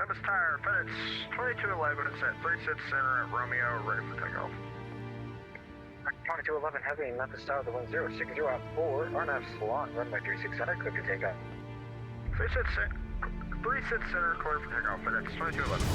Memphis Tire, FedEx 2211, it's at 36 Center at Romeo, ready for takeoff. 2211 Heavy, Memphis Tower, the 1060 out 4, RNAV Salon, runway 36 Center, clear for takeoff. 36 Center, clear for takeoff, FedEx 2211.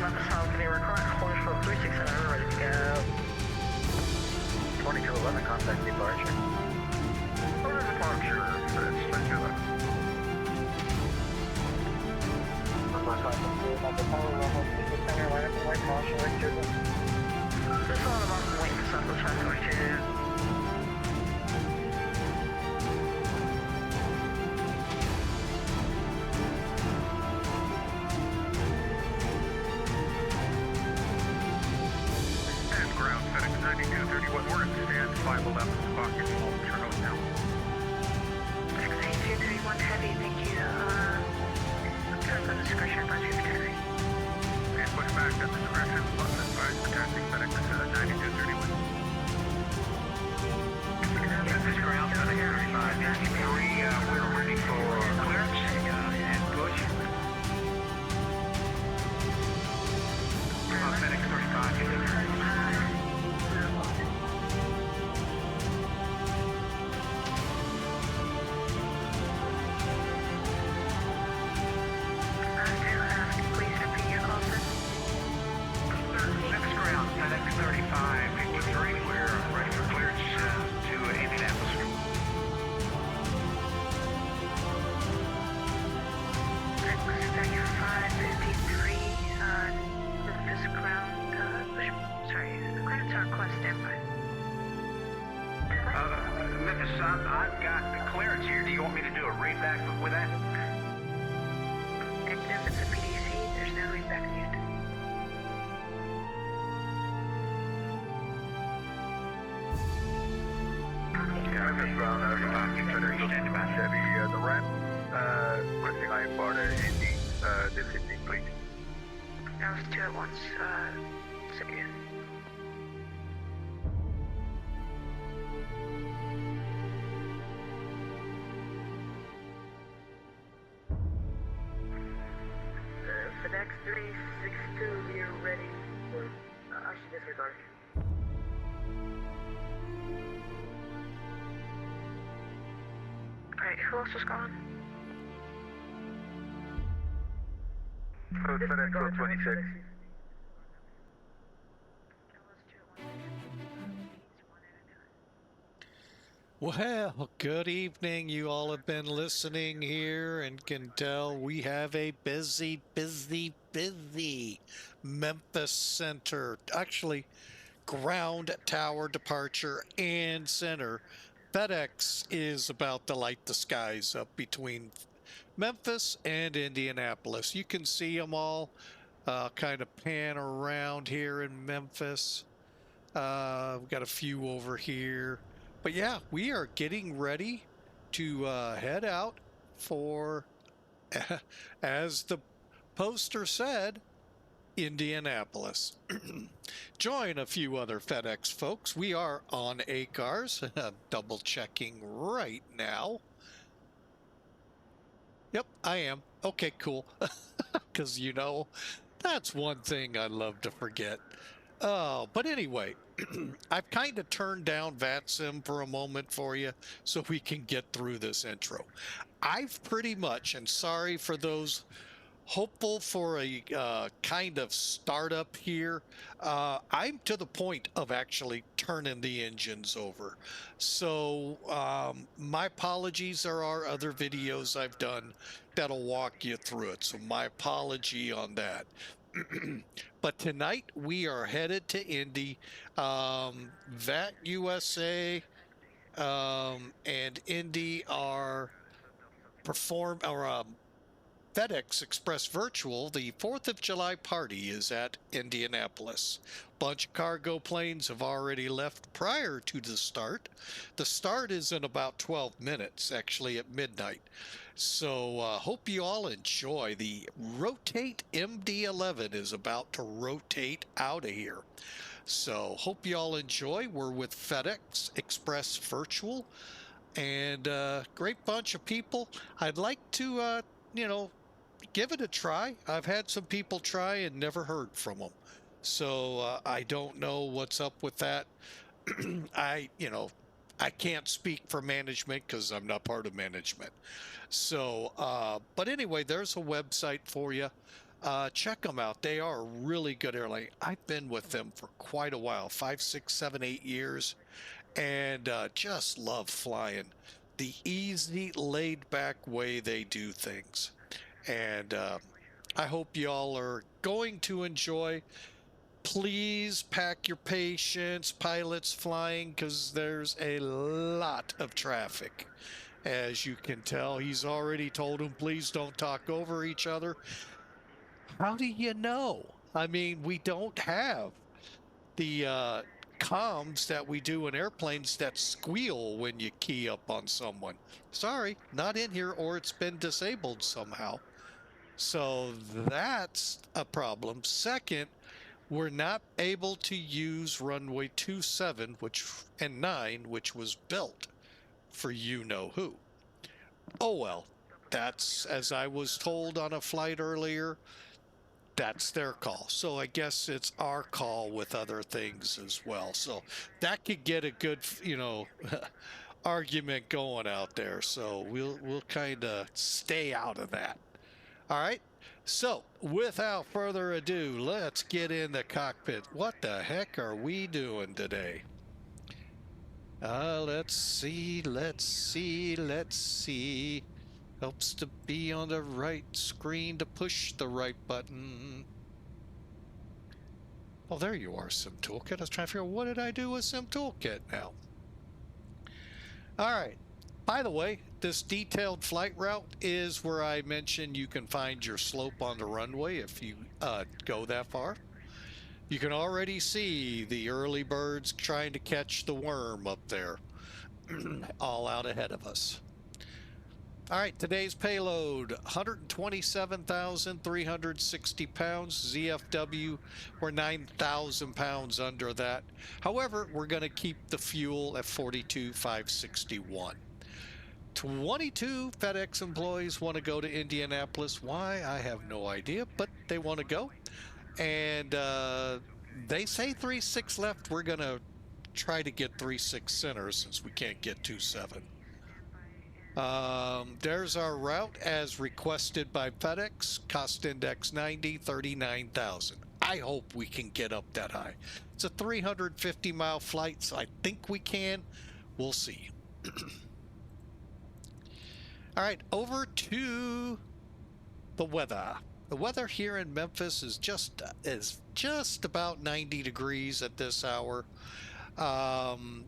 Memphis Tower, can you record close for 36 Center, ready to go. 2211, contact departure. Order departure, FedEx 2211. Memphis Tower, runway 36 Center, line up and white caution, right to them. This one about the wing, Central Traffic, right to Ground FedEx 9231, we're at stand 511, pocket, hold, turn on now. FedEx 9231 Heavy, thank you. Turn on discretion, budget for taxi. And push back at discretion, button advised for taxi, FedEx 9231. Memphis Ground, FedEx 35, we're ready for clearance and push. FedEx 35, FedEx 3553, we're ready for clearance to Indianapolis. FedEx 3553, Memphis ground, clearance on request, standby. Memphis, I've got clearance here. Do you want me to do a read back with that? If it's a PDC, there's no read back needed. Memphis Ground, FedEx Chevy, the ramp, requesting I embark Indy, the 15, please. That was 2 at once, City. FedEx 362, we are ready for, actually disregard. Alright, who else is gone? FedEx 26. Well, good evening. You all have been listening here and can tell we have a busy Memphis Center. Actually, ground tower departure and center. FedEx is about to light the skies up between Memphis and Indianapolis. You can see them all kind of pan around here in Memphis. We've got a few over here. But yeah, we are getting ready to head out for, as the poster said, Indianapolis. Join a few other FedEx folks. We are on ACARS. Double checking right now. Yep, I am. Okay, cool. Because, you know, that's one thing I love to forget. But anyway, I've kind of turned down VATSIM for a moment for you so we can get through this intro. I've pretty much, and sorry for those hopeful for a kind of startup here, I'm to the point of actually turning the engines over. So my apologies. There are other videos I've done that'll walk you through it. So my apology on that. But tonight we are headed to Indy. VAT USA and Indy are FedEx Express Virtual. The 4th of July party is at Indianapolis. Bunch of cargo planes have already left prior to the start. The start is in about 12 minutes, actually at midnight. So hope you all enjoy. The Rotate MD-11 is about to rotate out of here. So hope you all enjoy. We're with FedEx Express Virtual, and great bunch of people. I'd like to, you know, give it a try. I've had some people try and never heard from them. So I don't know what's up with that. I can't speak for management because I'm not part of management. So, but anyway, there's a website for you. Check them out. They are a really good airline. I've been with them for quite a while, 5, 6, 7, 8 years, and just love flying. The easy, laid-back way they do things. And I hope y'all are going to enjoy. Please pack your patience, pilots flying, because there's a lot of traffic. As you can tell, he's already told them, please don't talk over each other. How do you know? I mean, we don't have the comms that we do in airplanes that squeal when you key up on someone. Sorry, not in here, or it's been disabled somehow. So that's a problem. Second, we're not able to use runway 27 and 9, which was built for you-know-who. Oh well, that's, as I was told on a flight earlier, that's their call. So I guess it's our call with other things as well. So that could get a good, you know, argument going out there. So we'll kind of stay out of that. All right. So without further ado, let's get in the cockpit. What the heck are we doing today? Let's see. Helps to be on the right screen to push the right button. Oh, there you are, Sim Toolkit. I was trying to figure out what did I do with Sim Toolkit now. All right. By the way, this detailed flight route is where I mentioned you can find your slope on the runway if you go that far. You can already see the early birds trying to catch the worm up there, all out ahead of us. All right, today's payload, 127,360 pounds. ZFW, we're 9,000 pounds under that. However, we're going to keep the fuel at 42,561. 22 FedEx employees want to go to Indianapolis. Why? I have no idea, but they want to go. And they say 3-6 left. We're going to try to get 3-6 center since we can't get 2-7. There's our route as requested by FedEx. Cost index 90, 39,000. I hope we can get up that high. It's a 350-mile flight, so I think we can. We'll see. All right, over to the weather. The weather here in Memphis is just about 90 degrees at this hour.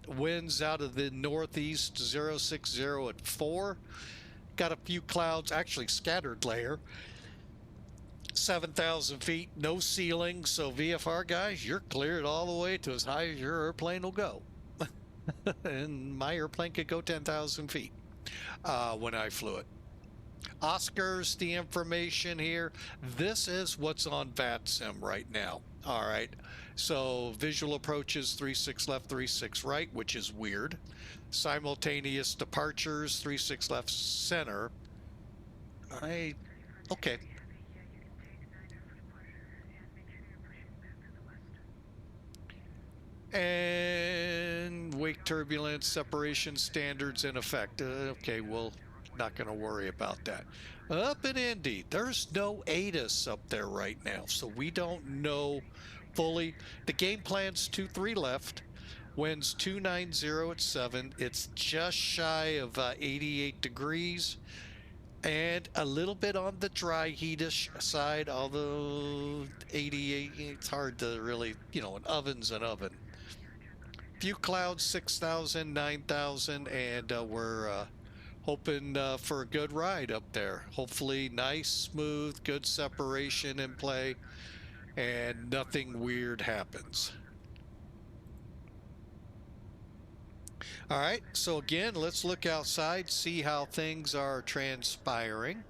Winds out of the northeast 060 at 4. Got a few clouds, actually scattered layer. 7,000 feet, no ceiling. So VFR guys, you're cleared all the way to as high as your airplane will go. And my airplane could go 10,000 feet. when I flew it. Oscar's the information here. This is what's on VATSIM right now. All right. So visual approaches 36 left, 36 right, which is weird. Simultaneous departures 36 left center. Okay. And wake turbulence separation standards in effect. Okay, well, not going to worry about that. Up in Indy, there's no ATIS up there right now, so we don't know fully. The game plan's 2-3 left. Winds 290 at 7. It's just shy of 88 degrees. And a little bit on the dry heatish side, although 88, it's hard to really, an oven's an oven. Few clouds, 6,000, 9,000, and we're hoping for a good ride up there. Hopefully nice, smooth, good separation in play, and nothing weird happens. All right, so again, let's look outside, see how things are transpiring.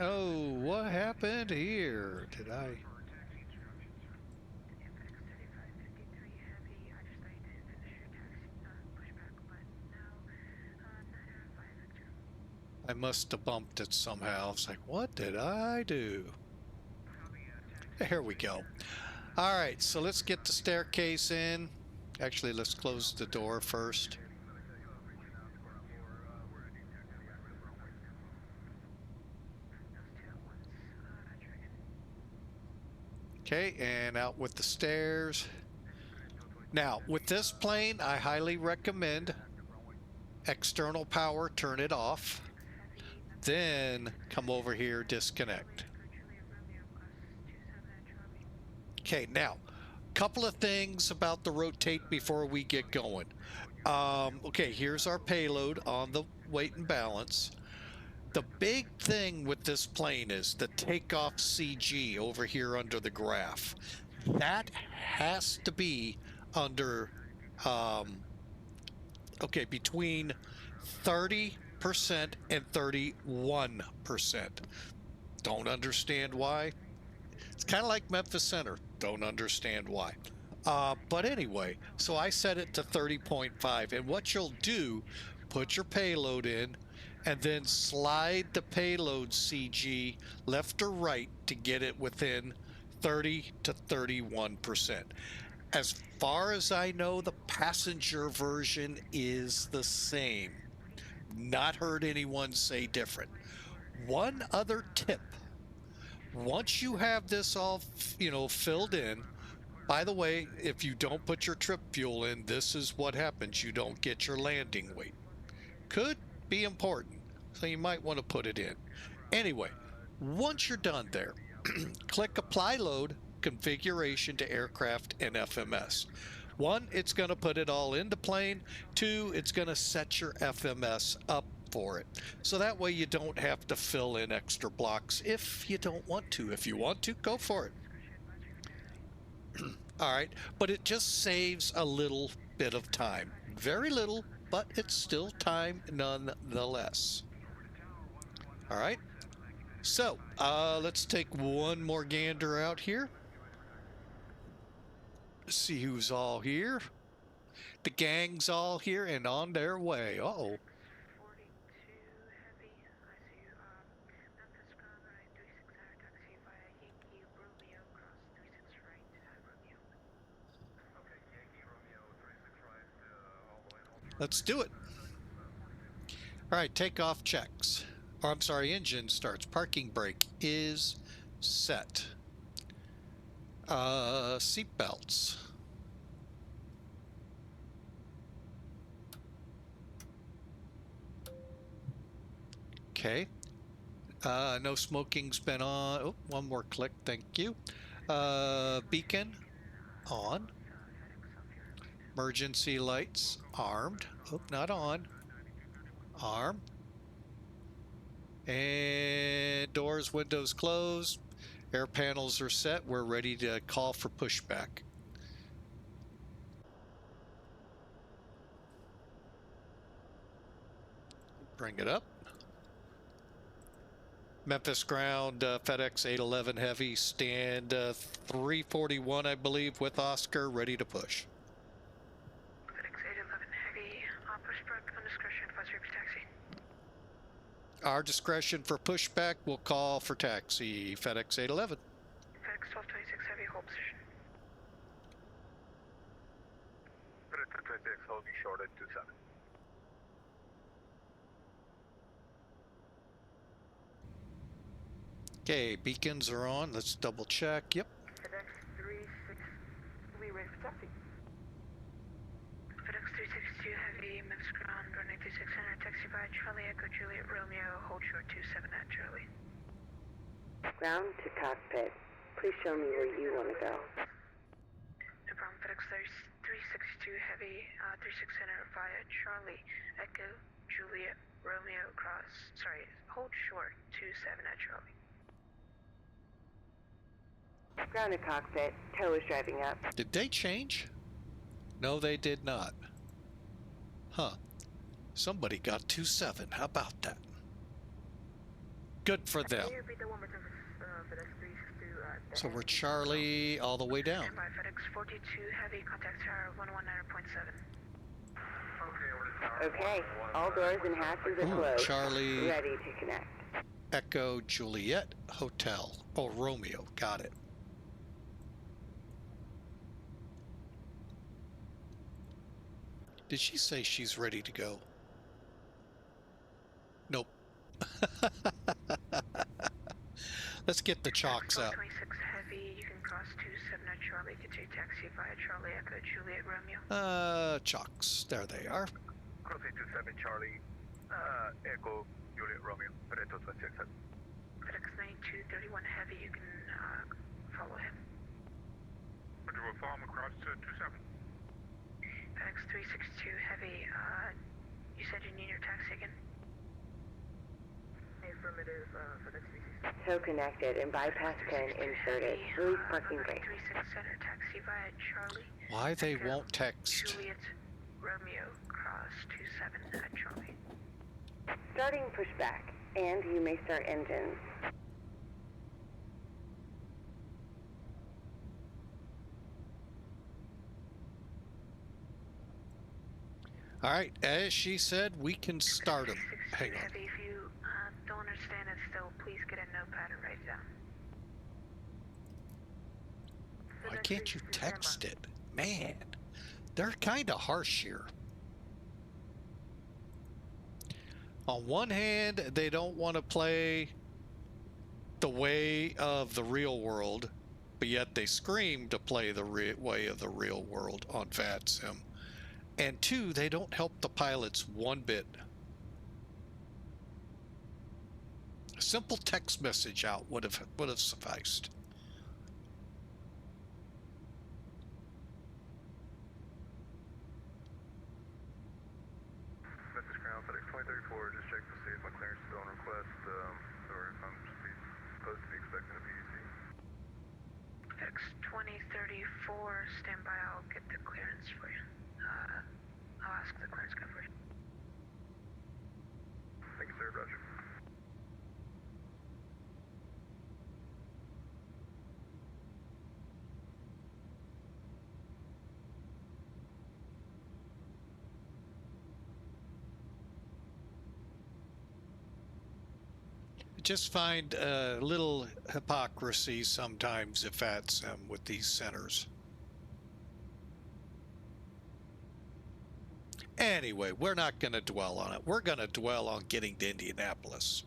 Oh, what happened here? Did I? I must have bumped it somehow. It's like, what did I do? Here we go. All right, so let's get the staircase in. Actually, let's close the door first. Okay, and out with the stairs. Now, with this plane, I highly recommend external power, turn it off. Then come over here, disconnect. Okay, now, couple of things about the rotate before we get going. Okay, here's our payload on the weight and balance. The big thing with this plane is the takeoff CG over here under the graph. That has to be under, okay, between 30% and 31%. Don't understand why. It's kind of like Memphis Center. Don't understand why. But anyway, so I set it to 30.5. And what you'll do, put your payload in, and then slide the payload CG left or right to get it within 30 to 31%. As far as I know, the passenger version is the same. Not heard anyone say different. One other tip. Once you have this all, filled in, by the way, if you don't put your trip fuel in, this is what happens. You don't get your landing weight. Could be important, so you might want to put it in. Anyway, once you're done there, click Apply Load Configuration to Aircraft and FMS. One, it's going to put it all into plane. Two, it's going to set your FMS up for it. So that way you don't have to fill in extra blocks if you don't want to. If you want to, go for it. All right, but it just saves a little bit of time. Very little, but it's still time nonetheless. All right, so let's take one more gander out here. See who's all here. The gang's all here and on their way. Uh-oh. Let's do it. All right, takeoff checks. Or I'm sorry, engine starts. Parking brake is set. Seat belts. Okay. No smoking's been on. Oh, one more click. Thank you. Beacon on. Emergency lights armed. Oh, not on. Arm. And doors, windows closed. Air panels are set. We're ready to call for pushback. Bring it up. Memphis ground, FedEx 811 Heavy, stand 341, I believe, with Oscar, ready to push. FedEx 811 Heavy, pushback on discretion, advisory for taxi. Our discretion for pushback will call for taxi, FedEx 811. FedEx 1226 Heavy, hold position. FedEx 1226 holding short at 27. Okay, beacons are on. Let's double check. Yep. FedEx 36, we ready for taxi. FedEx 362 Heavy, Memphis ground, runway 3600, taxi by Charlie Echo Juliet Romeo, hold short 27 at Charlie. Ground to cockpit. Please show me where you want to go. No problem, FedEx 362 Heavy, 3600 via Charlie Echo Juliet Romeo cross, sorry, hold short 27 at Charlie. Ground to cockpit. Tow is driving up. Did they change? No, they did not. Huh. Somebody got 27. How about that? Good for them. Can you repeat that one more time for FedEx 362? So we're Charlie all the way down. Stand by FedEx 42 Heavy, contact tower 119.7. Okay. All doors and hatches are Ooh, closed. Charlie Ready to connect. Echo Juliet Hotel. Oh, Romeo. Got it. Did she say she's ready to go? Nope. Let's get the chalks out. 26 Heavy, you can cross 27 at Charlie, get to your taxi via Charlie Echo Juliet Romeo. Chalks. There they are. Crossing 27 Charlie, Echo Juliet Romeo, FedEx 1226. FedEx 9231 Heavy, you can follow him. Roger, we'll follow him across to 27. FedEx 362 Heavy, you said you need your taxi again? Affirmative, FedEx 362. Tow connected and bypass pin inserted. Release parking brake. 36 Center, taxi via Charlie. Why they Echo won't text? Juliet Romeo, cross 27 at Charlie. Starting pushback. And you may start engines. All right, as she said, we can start them. 362 Hang on. Heavy, if you don't understand it still, please get a notepad and write it down. Why can't you text it? Man, they're kind of harsh here. On one hand, they don't want to play the way of the real world, but yet they scream to play the way of the real world on VATSIM. And two, they don't help the pilots one bit. A simple text message out would have sufficed. Memphis ground, FedEx 2034, just check to see if my clearance is still on request, or if I'm supposed to be expecting a PUC. FedEx 2034, stand by, I'll get the clearance for you. I'll ask the clearance guy for you. Thank you, sir. Roger. Just find a little hypocrisy sometimes at VATSIM with these centers. Anyway, we're not going to dwell on it. We're going to dwell on getting to Indianapolis.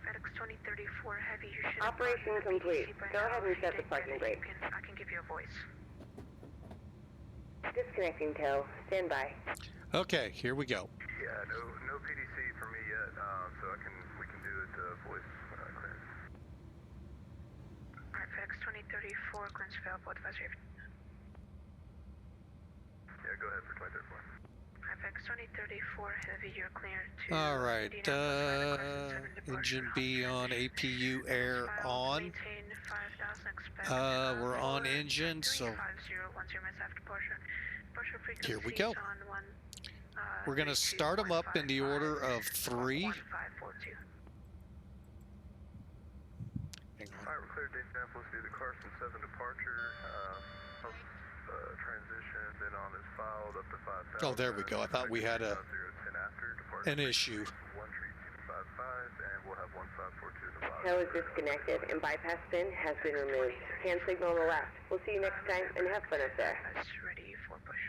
FedEx 2034 Heavy, you should Operation complete. Go ahead and set the parking brake. I can give you a voice. Disconnecting tow. Stand by. Okay, here we go. Yeah, no PDC for me yet, so we can do it voice clearance. Alright, FedEx 2034, clearance available, advisory. Yeah, go ahead for 2034. FedEx 2034 Heavy, you're cleared to All right, Indianapolis, engine B on, APU air on. Maintain 5,000, expect, We're on engine, so 35010 minutes after departure. Departure frequency here we go. is on 1, We're going to start them up in the order of 3. Hang on. Alright, we're cleared to Indianapolis via the Carson 7 departure. Transition, then on is filed up to 5,000. Oh, there we go. I thought we had an issue. 13255, and we'll have 1542 in the box. Tow is disconnected and bypass pin has been removed. Hand signal on the left. We'll see you next time and have fun up there. That's ready for push.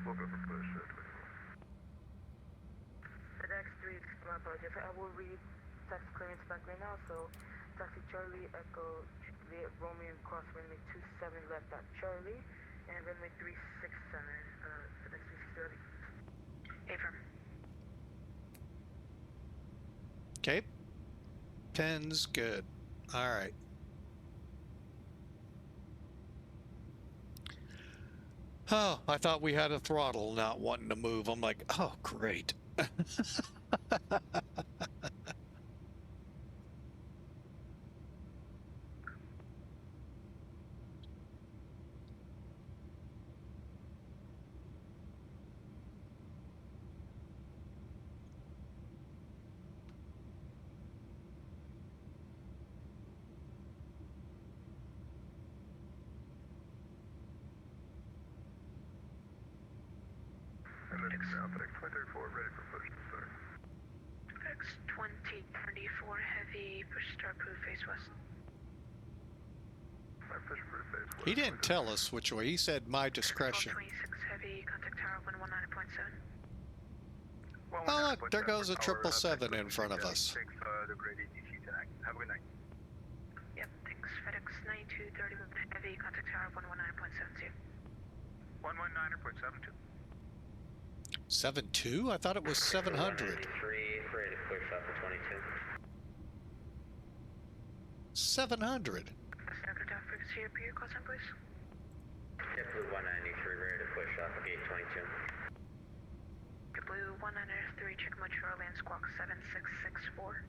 We'll go for push. FedEx 3, my apologies. I will read taxi clearance back right now. So, taxi Charlie, Echo, Juliet, Romeo, cross runway 27 left at Charlie, and runway 36 center, FedEx 360. Affirm. Okay. 10's good. All right. Oh, I thought we had a throttle not wanting to move. I'm like, oh, great. And then now FedEx 2034 ready for push to start. FedEx 2034 Heavy, push start, proof face west. Alright, push for phase He didn't tell us which way. He said my discretion. 26 Heavy, contact tower 119.7. Oh, look, there goes a 777 in front of us. Thanks, the great ATC tonight. Have a good night. Yep, thanks. FedEx 9231 Heavy, contact tower 119.72. 119.72. 7.2? I thought it was 700. 93, ready to push up for 22. 700. Second down frequency up here, call sign please. JetBlue 193, ready to push up, gate 22. JetBlue 193, check Metro land squawk 7664.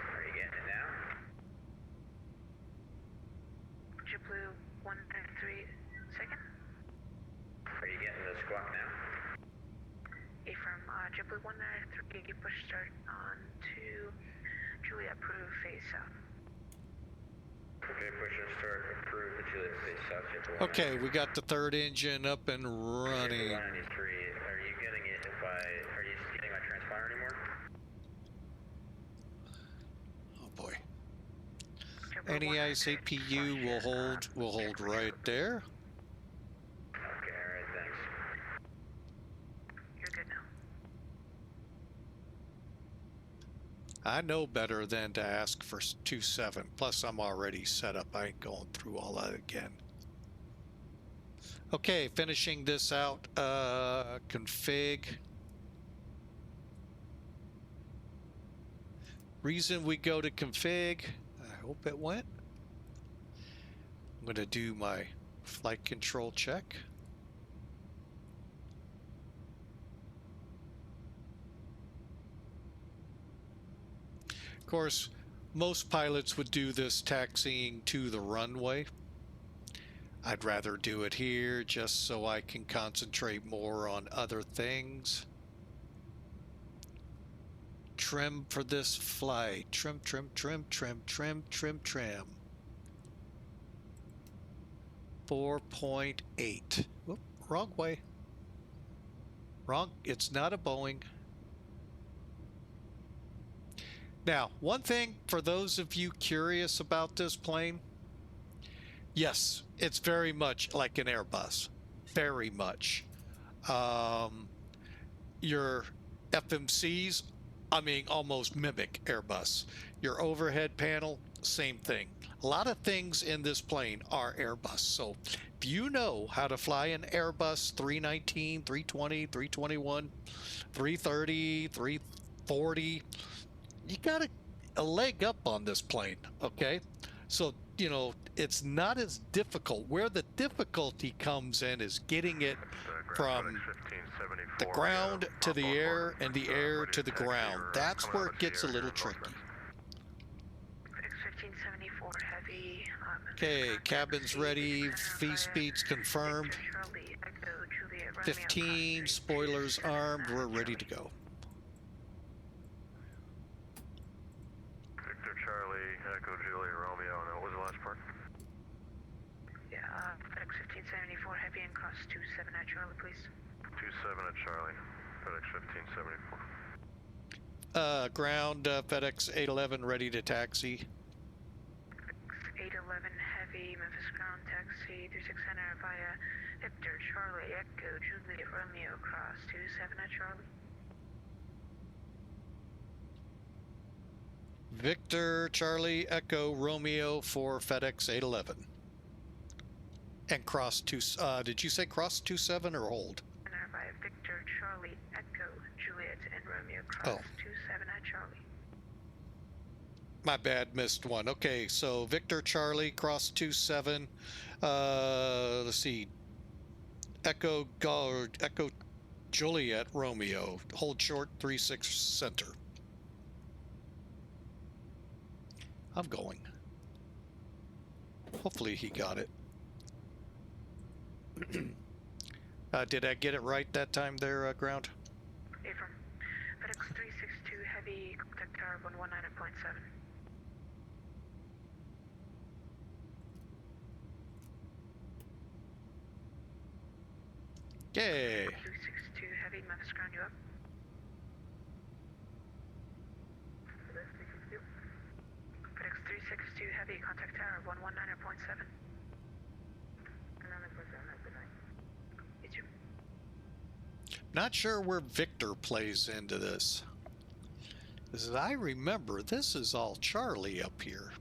Are you getting it now? JetBlue 193, second. Are you getting the squawk now? Affirm, JetBlue 193, push start on to Juliet, approve, face south. Okay, push and start, approve the Juliet face south, JetBlue 193. Okay, we got the third engine up and running. JetBlue 193, are you getting it are you getting my transponder anymore? Oh boy. JetBlue Any 193, ice APU will hold right there. Okay, alright, thanks. You're good now. I know better than to ask for 2.7. Plus, I'm already set up. I ain't going through all that again. Okay, finishing this out. Config. Reason we go to config. I hope it went. I'm going to do my flight control check. Of course, most pilots would do this taxiing to the runway. I'd rather do it here just so I can concentrate more on other things. Trim for this flight. Trim, trim, trim, trim, trim, trim, trim. 4.8. Whoop, wrong way. Wrong. It's not a Boeing. Now, one thing for those of you curious about this plane, yes, it's very much like an Airbus. Very much. Your FMCs, I mean, almost mimic Airbus. Your overhead panel, same thing. A lot of things in this plane are Airbus. So if you know how to fly an Airbus 319, 320, 321, 330, 340, you got a leg up on this plane, okay? So, you know, it's not as difficult. Where the difficulty comes in is getting it from the ground to the air and the air to the ground. That's where it gets a little tricky. X1574 heavy. Okay, cabin's ready, fee speeds confirmed. 15, spoilers armed, we're ready to go. Victor Charlie, Echo Juliet Romeo, and what was the last part? Yeah, FedEx 1574 heavy and cross 27 at Charlie, please. 27 at Charlie, FedEx 1574. Ground, FedEx 811 ready to taxi. 811 heavy, Memphis ground taxi 3600 via Victor Charlie Echo Juliet Romeo cross 27 at Charlie. Victor Charlie Echo Romeo for FedEx 811. And cross did you say cross 27 or hold? Via Victor Charlie Echo Juliet and Romeo cross 27 at Charlie. My bad, missed one. Okay, so Victor Charlie cross 27. Let's see. Echo Juliet Romeo. Hold short 36 center. I'm going. Hopefully he got it. Did I get it right that time there, ground? Affirm. FedEx 362 heavy, contact tower 119.7. Yay! 262 heavy, Memphis ground, you up? FedEx 362 heavy, contact tower 119.7. You too. Not sure where Victor plays into this. As I remember, this is all Charlie up here.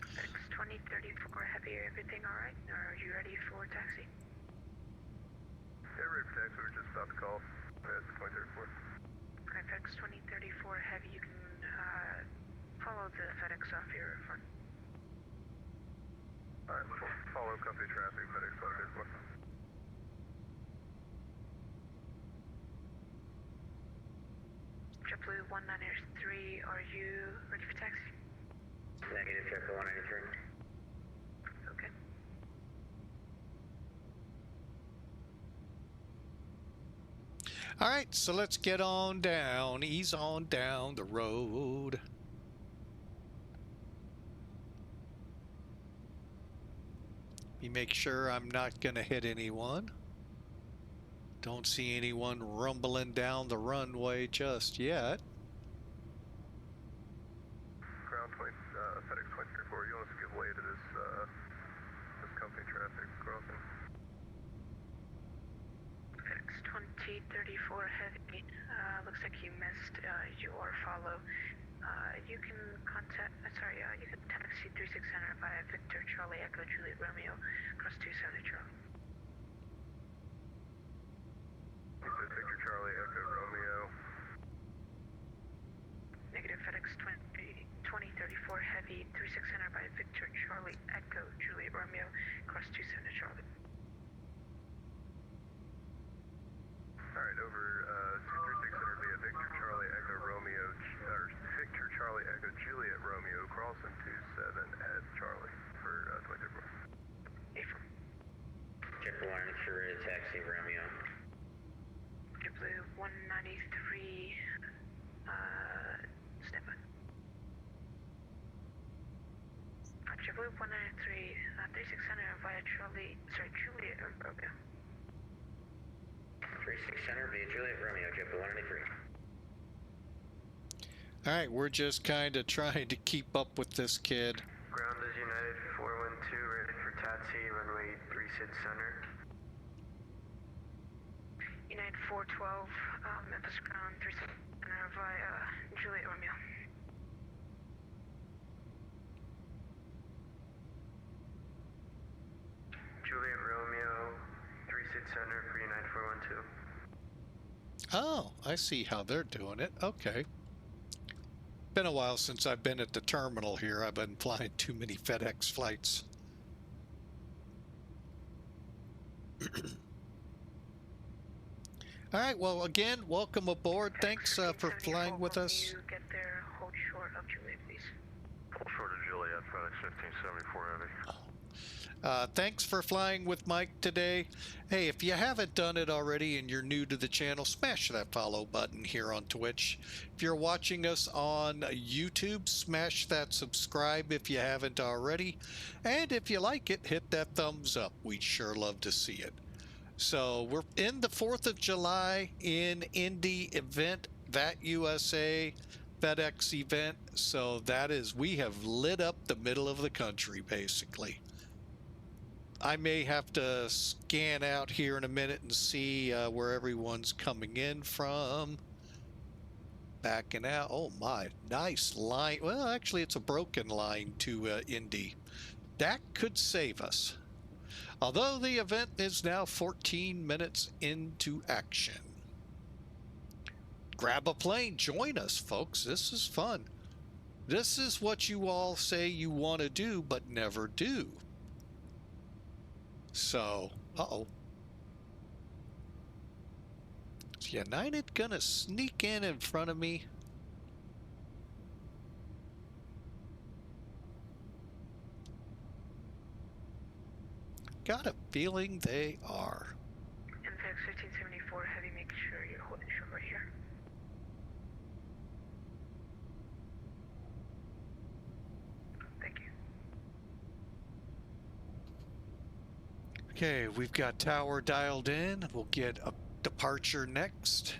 FedEx 2034 heavy, everything alright? Or are you ready for taxi? Yeah, ready for taxi, we were just about to call. That's 2034. Okay, FedEx 2034 heavy, you can follow the FedEx off your front. Alright, follow company traffic, FedEx 2034. JetBlue 193, are you ready for taxi? Negative, JetBlue 193. Okay. All right, so let's get on down, ease on down the road. Let me make sure I'm not going to hit anyone. Don't see anyone rumbling down the runway just yet. Ground FedEx 2034, you want us to give way to this company traffic crossing? FedEx 2034 heavy, looks like you missed your follow. You can contact, you can taxi 3600 via Victor Charlie Echo Juliet Romeo, cross 270 Charlie. You said Victor Charlie Echo Romeo. Negative FedEx 2034 heavy, 3600 by Victor Charlie Echo Juliet Romeo, cross 270 Charlie. Alright, over 23600 via Victor Charlie Echo Romeo, or Victor Charlie Echo Juliet Romeo, crossing 27 at Charlie for 2034. Affirm. JetBlue 193, taxi Romeo. JetBlue 193, stand by. JetBlue 193, 36 Center via Juliet Romeo. 36 Center via Juliet Romeo, JetBlue 193. All right, we're just kind of trying to keep up with this kid. Ground is United 412, ready for taxi, runway 36 Center. United 412, Memphis ground 36 Center via Juliet Romeo. Juliet Romeo 36 Center for United 412. Oh, I see how they're doing it. Okay. Been a while since I've been at the terminal here. I've been flying too many FedEx flights. All right, well, again, welcome aboard. Thanks for flying with us. You get there, hold short of Juliet, please. Hold short of Juliet, FedEx 1574 heavy. Thanks for flying with Mike today. Hey, if you haven't done it already and you're new to the channel, smash that follow button here on Twitch. If you're watching us on YouTube, smash that subscribe if you haven't already. And if you like it, hit that thumbs up. We'd sure love to see it. So we're in the 4th of July in Indy event, VAT USA, FedEx event. So that is, we have lit up the middle of the country, basically. I may have to scan out here in a minute and see where everyone's coming in from. Backing out. Oh my, nice line. Well, actually, it's a broken line to Indy. That could save us. Although the event is now 14 minutes into action. Grab a plane. Join us, folks. This is fun. This is what you all say you want to do, but never do. So, uh-oh. Is United gonna sneak in front of me? Got a feeling they are. FedEx 1574 heavy, make sure you're holding short right here. Thank you. Okay, we've got tower dialed in. We'll get a departure next.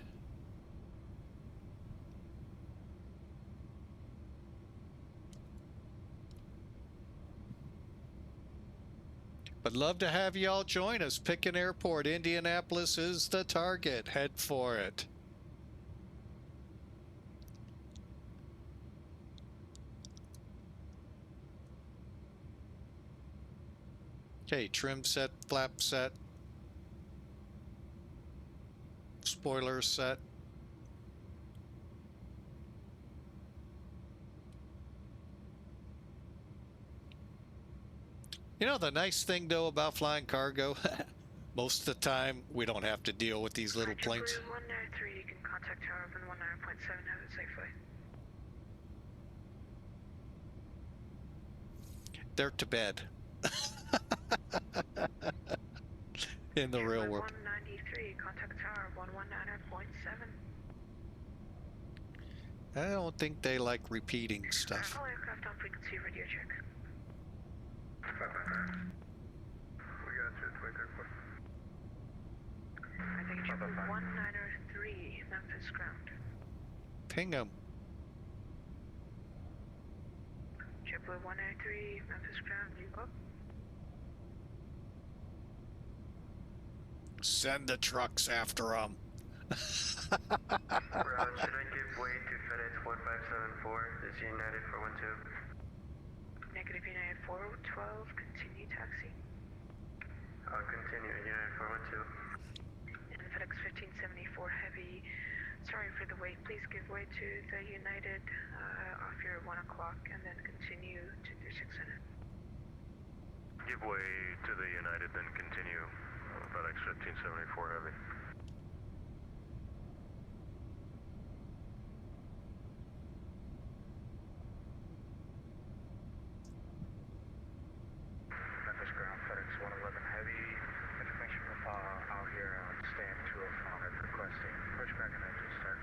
But love to have you all join us. Pick an airport. Indianapolis is the target. Head for it. Okay, trim set, flap set, spoiler set. You know, the nice thing though about flying cargo, most of the time we don't have to deal with these little planes. 193, you can contact tower 19.7, have it safe flight. They're to bed. In the real world. 193, contact tower 119.7. I don't think they like repeating stuff. All aircraft on frequency radio check. We got you, it's right there. I think it's 193, Memphis ground. Ping them. JetBlue 193, Memphis ground, you up? Send the trucks after them. Ground, should I give way to FedEx 1574? This is United 412. Negative United 412, continue taxi. I'll continue, United 412. And FedEx 1574 heavy, sorry for the wait, please give way to the United off your 1 o'clock and then continue to 36 Center. Give way to the United, then continue. FedEx 1574 heavy. Memphis ground, FedEx 111 heavy. Information out here on stand 205 requesting pushback and engine start.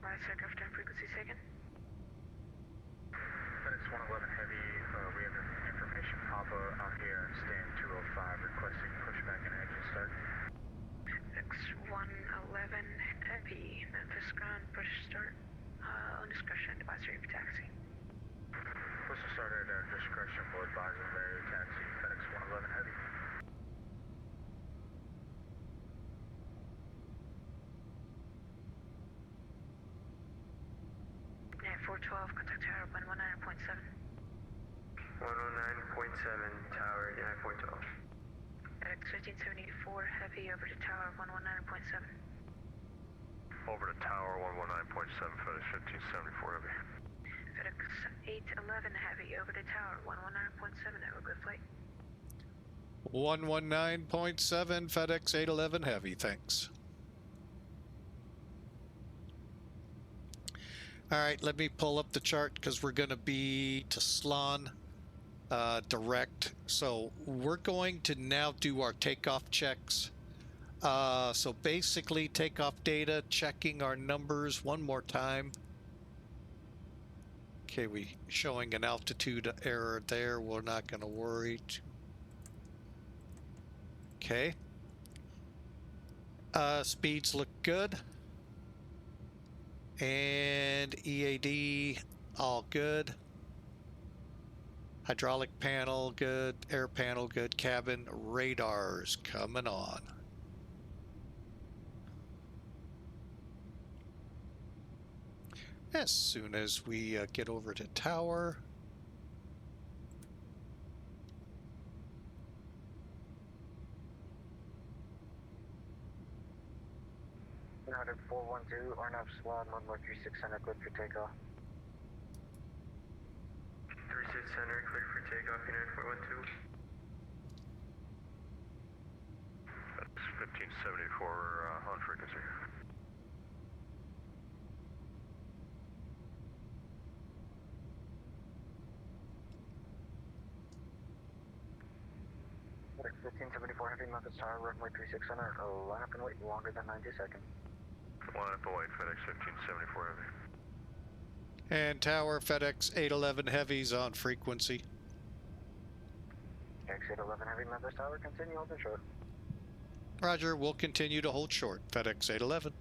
Last aircraft on frequency second. 3412, contact tower 119.7. 119.7, tower 9412. FedEx 1574 Heavy over to tower 119.7. Over to tower 119.7, FedEx 1574 Heavy. FedEx 811 Heavy over to tower 119.7. Have a good flight. 119.7 FedEx 811 Heavy, thanks. All right, let me pull up the chart because we're going to be to Slan direct. So we're going to now do our takeoff checks. So basically takeoff data, checking our numbers one more time. Okay, we showing an altitude error there. We're not going to worry. Okay. Speeds look good. And EAD, all good. Hydraulic panel, good. Air panel, good. Cabin radars coming on. As soon as we get over to tower. United 412, RNAV slot 13600, cleared for takeoff. 3600, cleared for takeoff, United 412. That's 1574 on frequency. FedEx 1574 Heavy, Memphis Tower, runway 3600, line up and wait longer than 90 seconds. Line up and wait, FedEx 1574 Heavy. And tower FedEx 811 Heavy's on frequency. FedEx 811 Heavy, Memphis Tower, continue holding short. Roger, we'll continue to hold short. FedEx 811.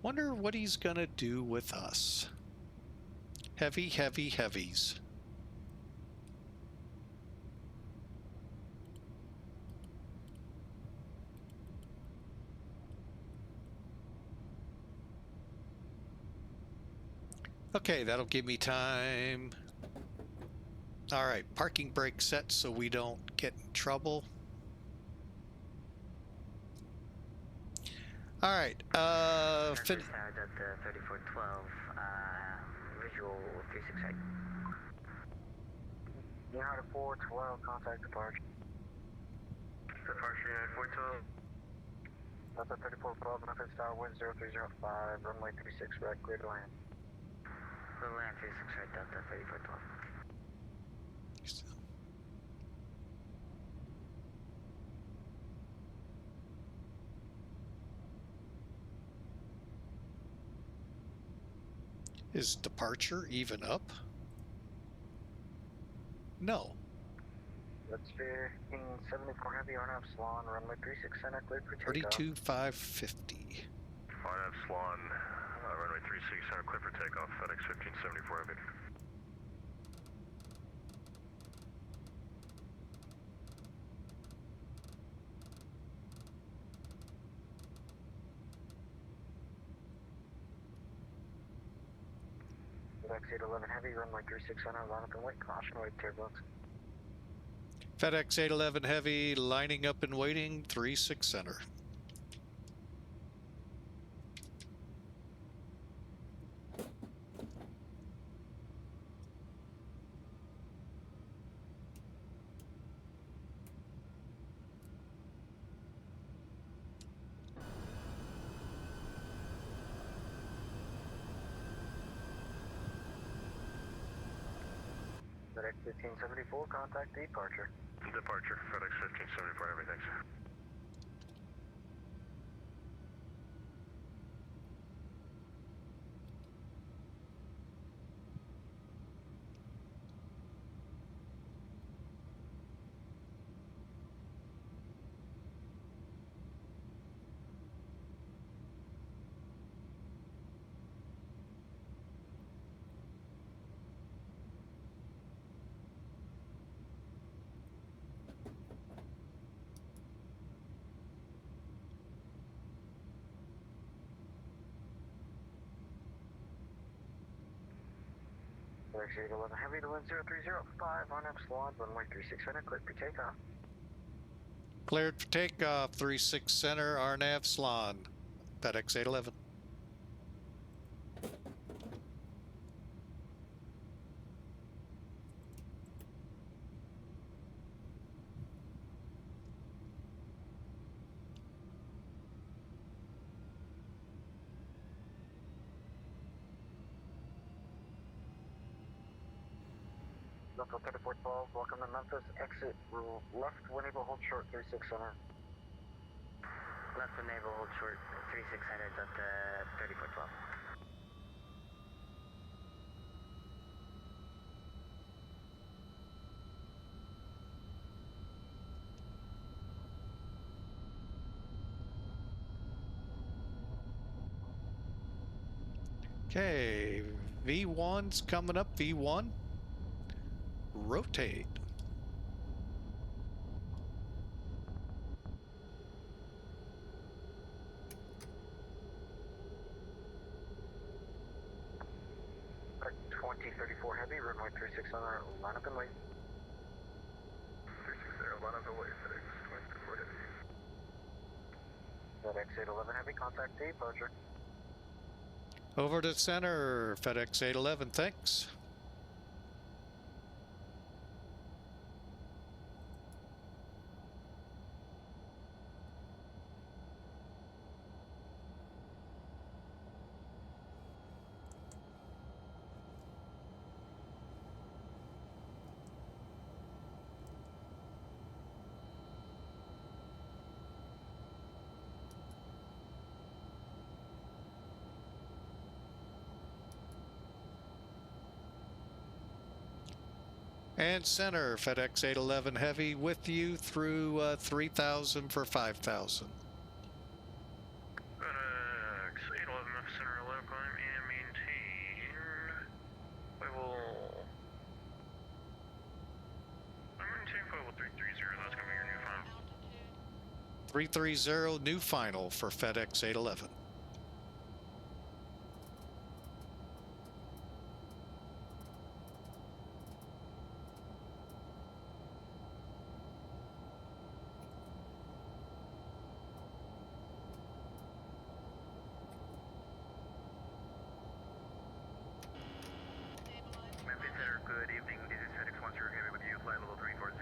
Wonder what he's gonna do with us. Heavy, heavy, heavies. Okay, that'll give me time. All right, parking brake set so we don't get in trouble. All right, Delta 3412, visual 368. United 412, contact departure. Departure United 412. Delta 3412, Memphis Tower, wind 0305, runway 36 right, clear to land. Clear to land 36 right, Delta 3412. Is departure even up? No. That's 1574 Heavy, RNAV Swan, runway 36 center, cleared for takeoff. 32,550. RNAV Swan, runway 3600, clear for takeoff, FedEx 1574 Heavy. FedEx 811 Heavy, runway 36 center, line up and wait, caution, wait, turbulence. FedEx 811 Heavy lining up and waiting, 36 center. FedEx 1574, contact departure. Departure, FedEx 1574 Heavy, thanks. FedEx 811 Heavy to wind 0305 on Epsilon, runway 36 center, cleared for takeoff. Cleared for takeoff, 36 center, RNAV Slon, FedEx 811. Local 3412, welcome to Memphis. Exit left enable hold short 36 center. Left enable hold short 36 center, Delta 3412. Okay, V1's coming up, V1. Rotate. Park 2034 heavy, runway 36 center, line up and wait. 360, line up and wait, FedEx 24 heavy. FedEx 811 heavy, contact departure. Over to center, FedEx 811, thanks. And center, FedEx 811 Heavy with you through 3,000 for 5,000. FedEx 811F center, low climb and maintain. I'm maintain level 330, that's gonna be your new final. 330, new final for FedEx 811. Memphis Center, good evening. This is FedEx 10 Heavy with you, flight level 340.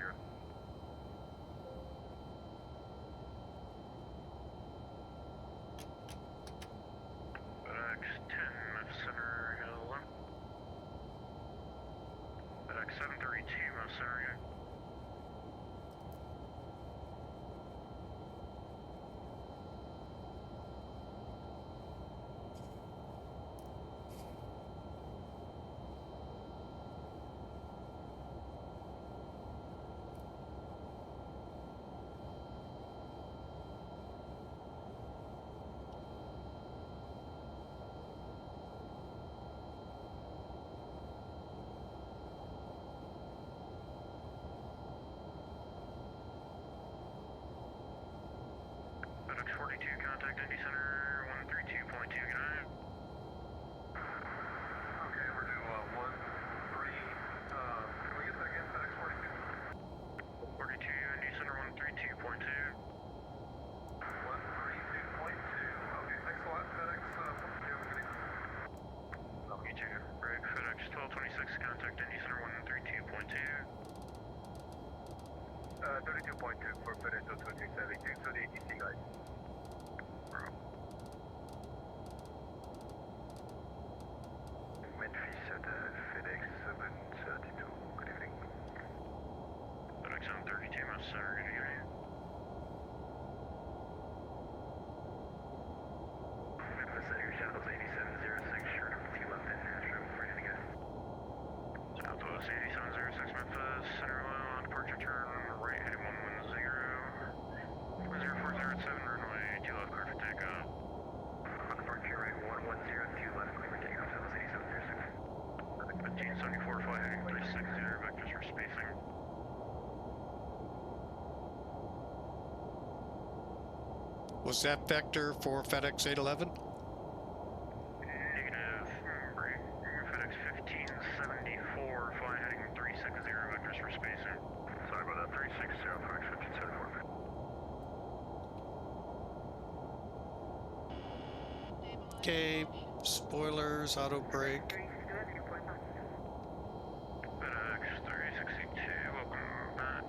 FedEx 10, Memphis Center, hello. FedEx 732, Memphis Center, yeah. FedEx 42, contact Indy Center 132.2, good night. Okay, we're due 13, can we get that again, FedEx 42? 42, Indy Center 132.2. 132.2, okay, thanks a lot, FedEx, you have a good evening. You too, Greg, FedEx 1226, contact Indy Center 132.2. 32.2 for FedEx 226 Heavy, thanks for the ATC guys. Memphis at FedEx 732, good evening. FedEx 732, Memphis Center, good evening. Memphis Center, Southwest 8706, short of T left and Astro, ready to go. Southwest 8706, Memphis Center, on departure turn, right heading 110. 0407, runway 2 left, clear for takeoff. On departure right 110, 2 left, clear for takeoff, Southwest 8706. 1574, fly heading 360, vectors for spacing. Was that vector for FedEx 811? Negative. FedEx 1574. Okay, spoilers, auto brake. 362 Heavy, report back. FedEx 362, welcome back.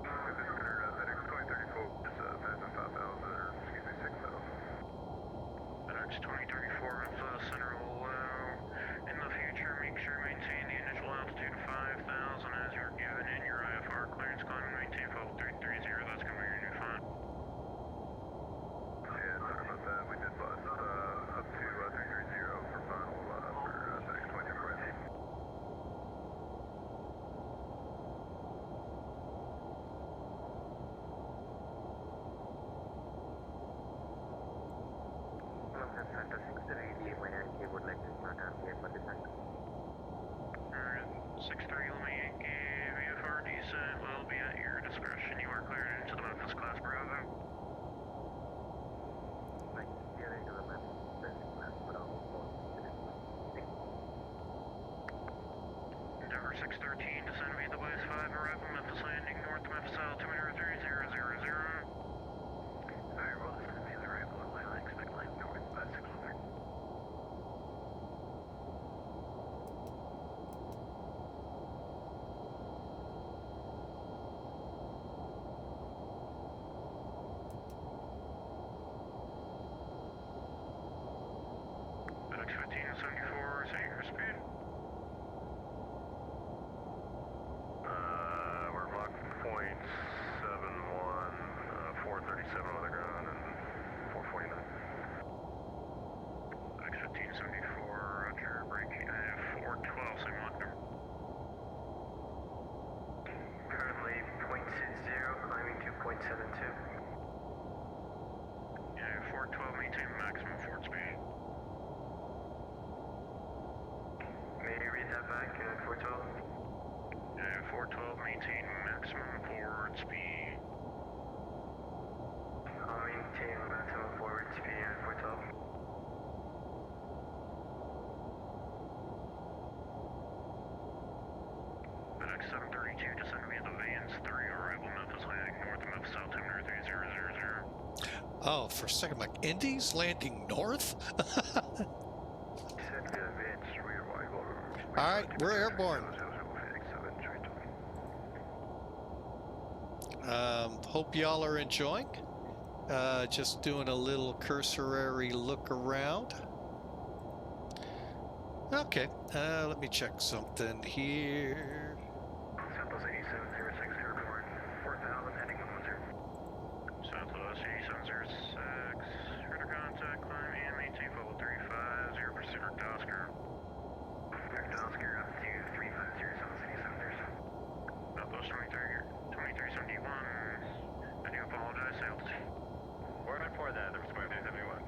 Memphis Center, FedEx 2034 is passing 5,000, or excuse me, 6,000. FedEx 2034 Memphis Center will allow. In the future, make sure you maintain the initial altitude of 5,000 as you're given in your IFR clearance. Climb and maintain level 330. That's going to be your new fine. Yeah, sorry about that. We did bust up to 330 for final for FedEx 2034. Memphis Center 638, my Yankee would like to start RPA for descent. 63, let me give VFR descent. Will be at your discretion. You are cleared into the Memphis class Bravo. Right, steering to the Memphis class Bravo 4. Endeavor 613, descend via the Blaze 5, arrival Memphis landing, north Memphis altimeter 3000. Alright, well, this is the arrival of Airline, expect line north, 613. FedEx 1574, set your speed. We're Mach 0.71, 437 on the ground, and 449. FedEx 1574, roger, braking, 412, same line number. Currently 0.60, climbing 2.72. Yeah, 412, maintain maximum forward speed. May you read that back, 412? Yeah, 412, maintain maximum forward speed. I'll maintain maximum forward speed at 412. FedEx 732, descend via the Vans 3, arrival Memphis landing, north of Memphis altimeter 3000. Oh, for a second, like Indy's landing north? Send via Vans, rearrival. All right, we're airborne. FedEx 732. Hope y'all are enjoying. Just doing a little cursory look around. Okay, let me check something here. Southwest 8706 airport, 4,000 heading 10. Southwest 8706, radar contact, climb and maintain level 350, pursuit Rick Oscar. Rick Oscar up to 350, Southwest 87 Southwest 2371, I do apologize, altitude. Where did I pour that? There was 2371.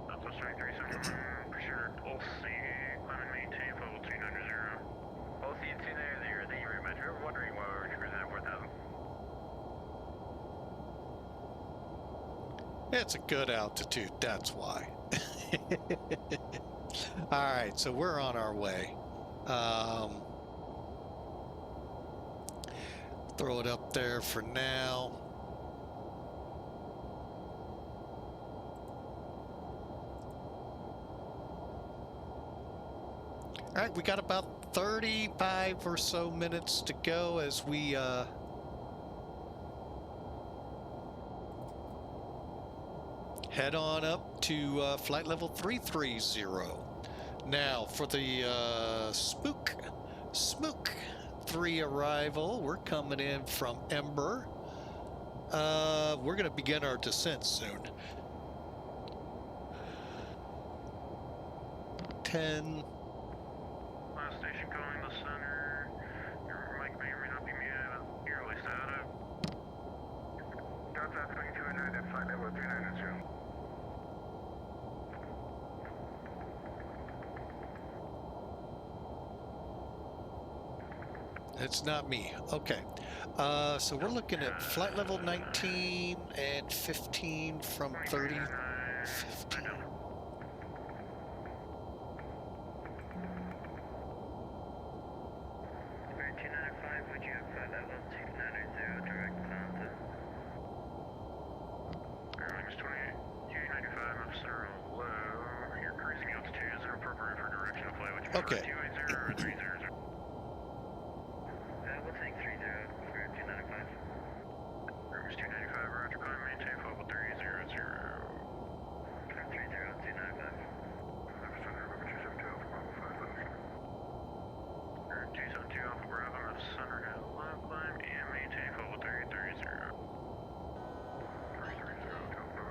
Southwest 2371, pursuit OC, climb and maintain level 290. OC 290, thank you very much. We were wondering why we were cruising at 4,000. It's a good altitude, that's why. All right, so we're on our way. Throw it up there for now. All right, we got about 35 or so minutes to go as we head on up to flight level 330. Now for the Smook 3 arrival, we're coming in from EMBRR. We're going to begin our descent soon. 10. Last station calling the center. Your mic may or may not be muted. You're at least out of. Delta 2209 at flight level 392. It's not me. Okay. So we're looking at flight level 19 and 15 from 30. 15. 295, would you have flight level 290, direct contact? Okay. 280 or 300? We'll take 30 for 295. Rooms 295, roger, climb, maintain level 300. 295. November 272 Alpha Bravo 5000. 272 Alpha Bravo, Memphis Center has low climb and maintain level 330. 330 Delta.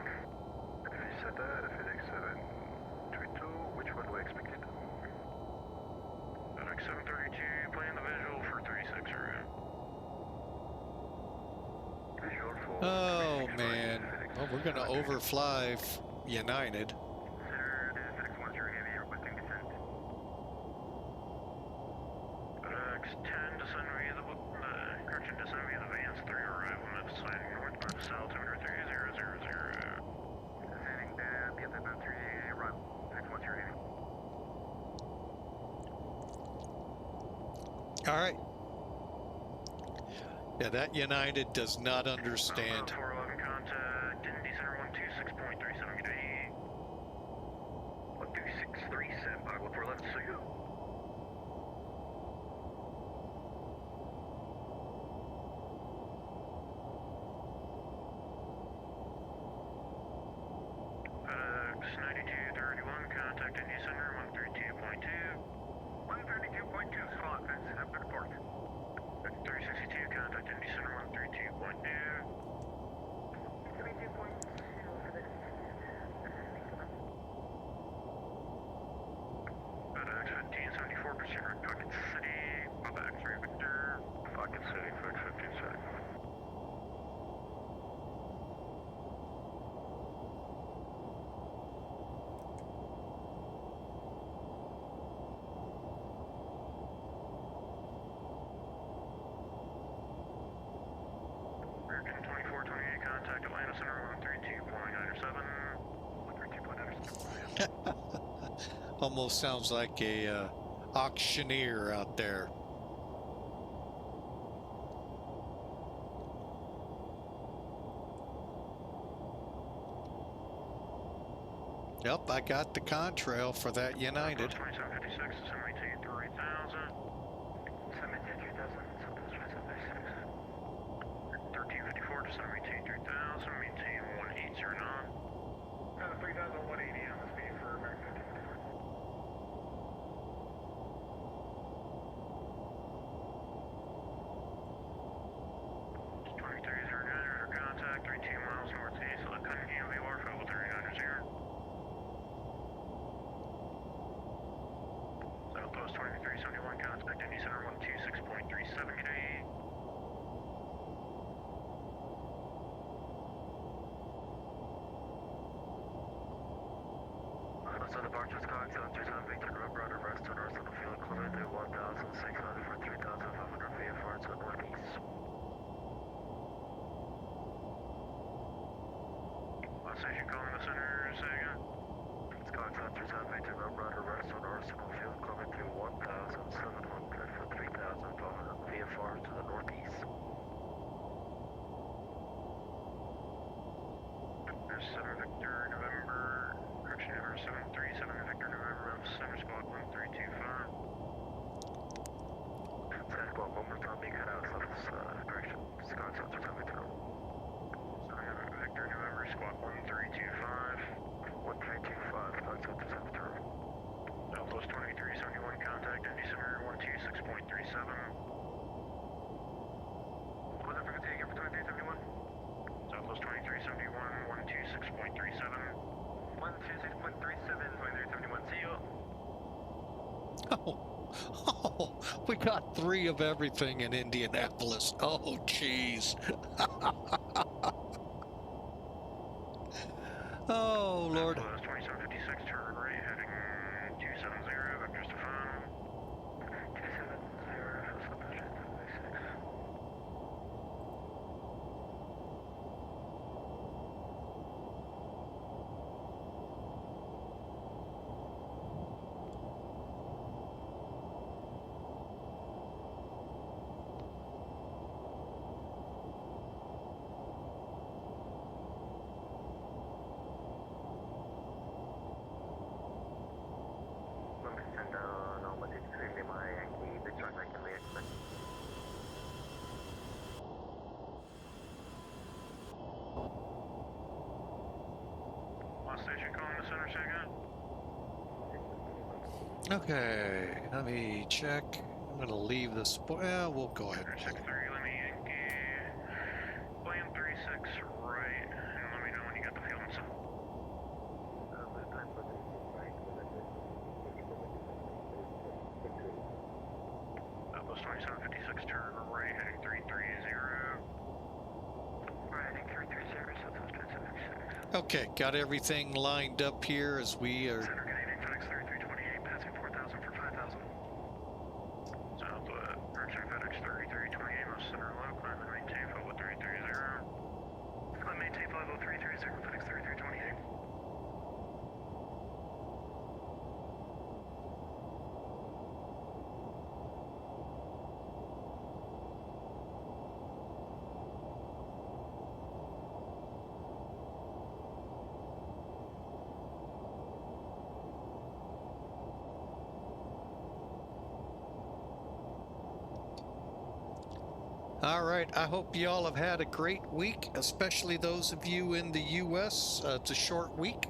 If you said that, if FedEx 732, which one do I expected? FedEx 732, plan the visual for 36 route. Visual for Oh 36 man. FedEx. Well, we're gonna overfly United. Center, this is FedEx 10 Heavy requesting descent. FedEx 10, descend via the, correction, descend via the Vans 3 arrival, Memphis landing northbound to altimeter 3000. Descending via the Vans 3 arrival, FedEx 10 Heavy. All right. Yeah, that United does not understand. 411 contact, Indy Center 126.37, good day. 12637, Pilot 411, see you. FedEx 9231, contact Indy Center 132.2. 132.2, slot, that's after the port. 362, contact Indy Center 132.2. 32.2 for the FedEx 1574, proceed route Pocket City, Papa X-ray Victor. Pocket City, FedEx 1574. American 2428, contact Atlanta Center 132.97. 132.97. Almost sounds like a auctioneer out there. Yep, I got the contrail for that United. 2756, descend maintain 3000. 1354, descend maintain 3000, maintain 180 knot. 3180 on the speed for American 1554. 2309, under contact, 32 miles northeast of the Cunningham VOR, level 3900. Southwest 2371, contact Indy Center 126.37, good day. So departures calling 737 Victor, November, rest on Arsenal Field, kilometer 1600 for 3500 VFR to the northeast. Last station calling the center, say again. It's calling 737 Victor, November, rest on Arsenal Field, kilometer 1700 for 3500 VFR to the northeast. There's 7 Victor, November, correction, number 737 Victor, November, Memphis Center, squad 1325. Squad, one more time, you cut out, correction. It's calling 737 Victor. 7 Victor, November, squad 1325. 1325, calling 737 Victor. Southwest 2371, contact Indy Center 126.37. What's the frequency again for 2371? Southwest 2371, 126.37. 126.37, 2371, see you. Oh, we got 3 of everything in Indianapolis. Oh, jeez. Oh, Lord. Southwest 2756, turn right, heading 270, vector Stefan. 270, Okay, let me check. I'm gonna leave this. Well, we'll go ahead and pull. 6-3, let me Yankee. Plan 36 right, and let me know when you get the field and stuff. Southwest 2756, turn right, heading 330. Right, heading 330, Southwest 2756. Okay, got everything lined up here as we are. Center Canadian FedEx 3328, passing 4,000 for 5,000. Southwest, correction, FedEx 3328, most center low, climb and maintain flow 330. Climb maintain flow 330, FedEx 3328. All right, I hope you all have had a great week, especially those of you in the U.S. It's a short week.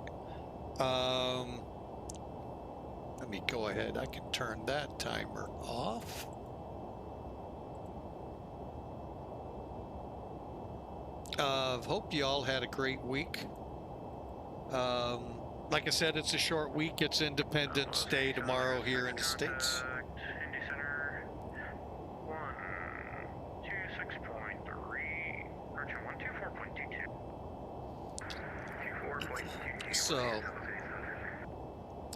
Let me go ahead. I can turn that timer off. Hope you all had a great week. Like I said, it's a short week. It's Independence Day tomorrow here in the States. Indy Center 126.3, correction 124.22. So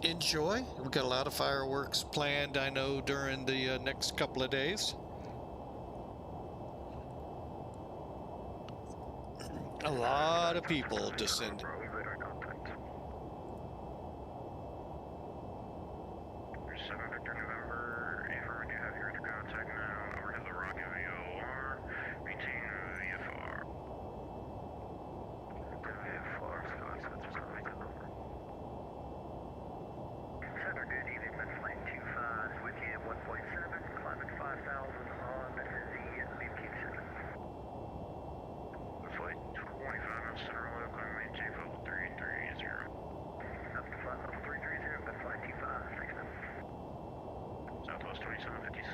enjoy. We've got a lot of fireworks planned, I know, during the next couple of days. A lot of people descending. Southwest 2756,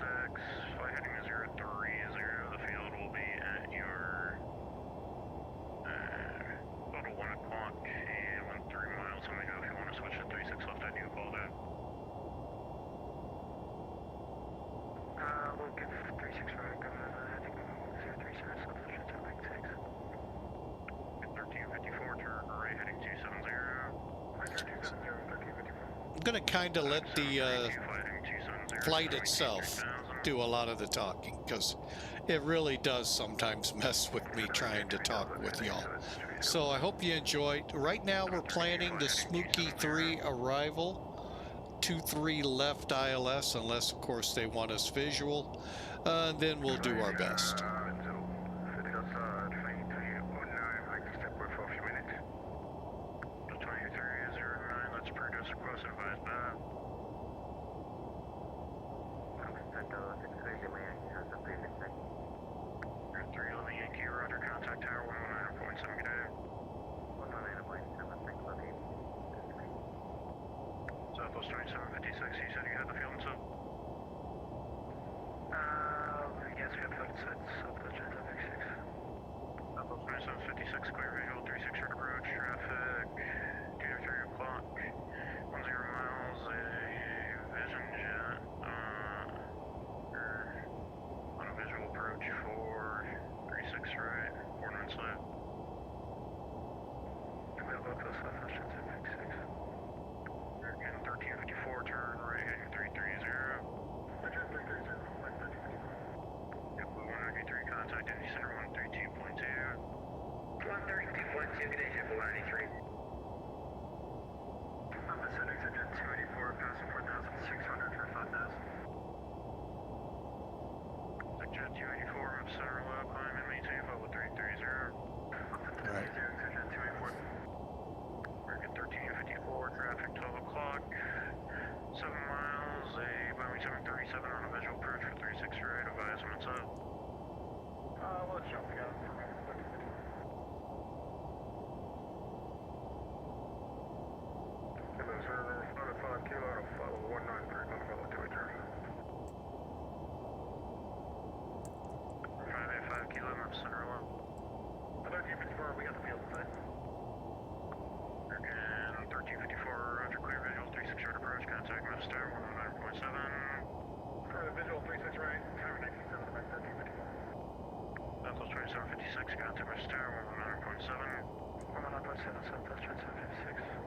flight heading to 030, the field will be at your total 1 o'clock and 13 miles. Let me know if you want to switch to 36 left, I do call that. We'll give 36 right, heading 030, Southwest 756. 1354, turn right, heading 270. 1354. I'm going to kind of let the flight itself do a lot of the talking, because it really does sometimes mess with me trying to talk with y'all. So I hope you enjoyed. Right now we're planning the Smokey 3 arrival, 23 left ILS, unless of course they want us visual, and then we'll do our best. Southwest 2756, you said you had the field and stuff? Yes, we have field and set, Southwest 2756. Southwest 2756, clear visual, 36 short approach, traffic, 2 to 3 o'clock, 10 miles, a vision jet, on a visual approach for 36 right, 4 minutes left. We have both those Southwest 2756. 1354, turn right, heading 330. Roger, 330, West 1354. Yep, we 193, contact Indy Center 132.2. 132.2, good day, JetBlue 193. I'm the FedEx engine 284, passing 4,600 for 5,000. Jet 284, Memphis Center low, climb and maintain flow 330. All right. Jet 284. American 1354, traffic 12 o'clock, 7 miles, a Boeing 737 on a visual approach for 36 right, advise when it's up. We'll jump again for 1354, we got the field set. And 1354, roger, clear visual, 36 short approach, contact Memphis Tower, 119.7. For visual 36 right, Tower 19.7, about 1354. Southwest 2756, contact Memphis Tower, 119.7. 119.7, Southwest 2756.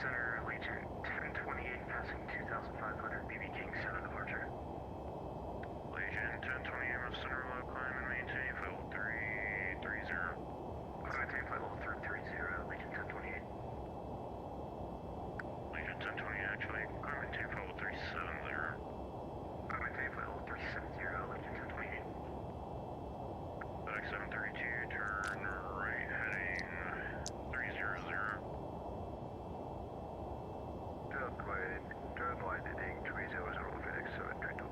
Center, Legion 1028, passing 2,500, BB King 7 departure. Legion 1028, Memphis Center, low climb and maintain flight level 330. Maintain flight level 330, Legion 1028. Legion 1028, actually, climb maintain flight level 370. Maintain flight level 370, Legion 1028. FedEx 732, turn right, heading 300. Turn wide heading 300, FedEx 732.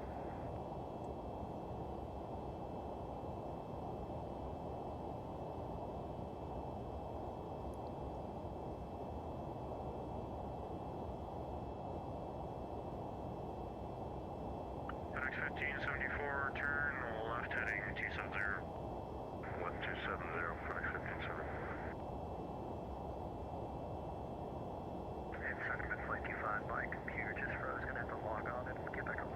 FedEx 1574, turn left heading 270. 1270, FedEx 1574. And sentiment flight 25, my computer just froze, gonna have to log on and get back on.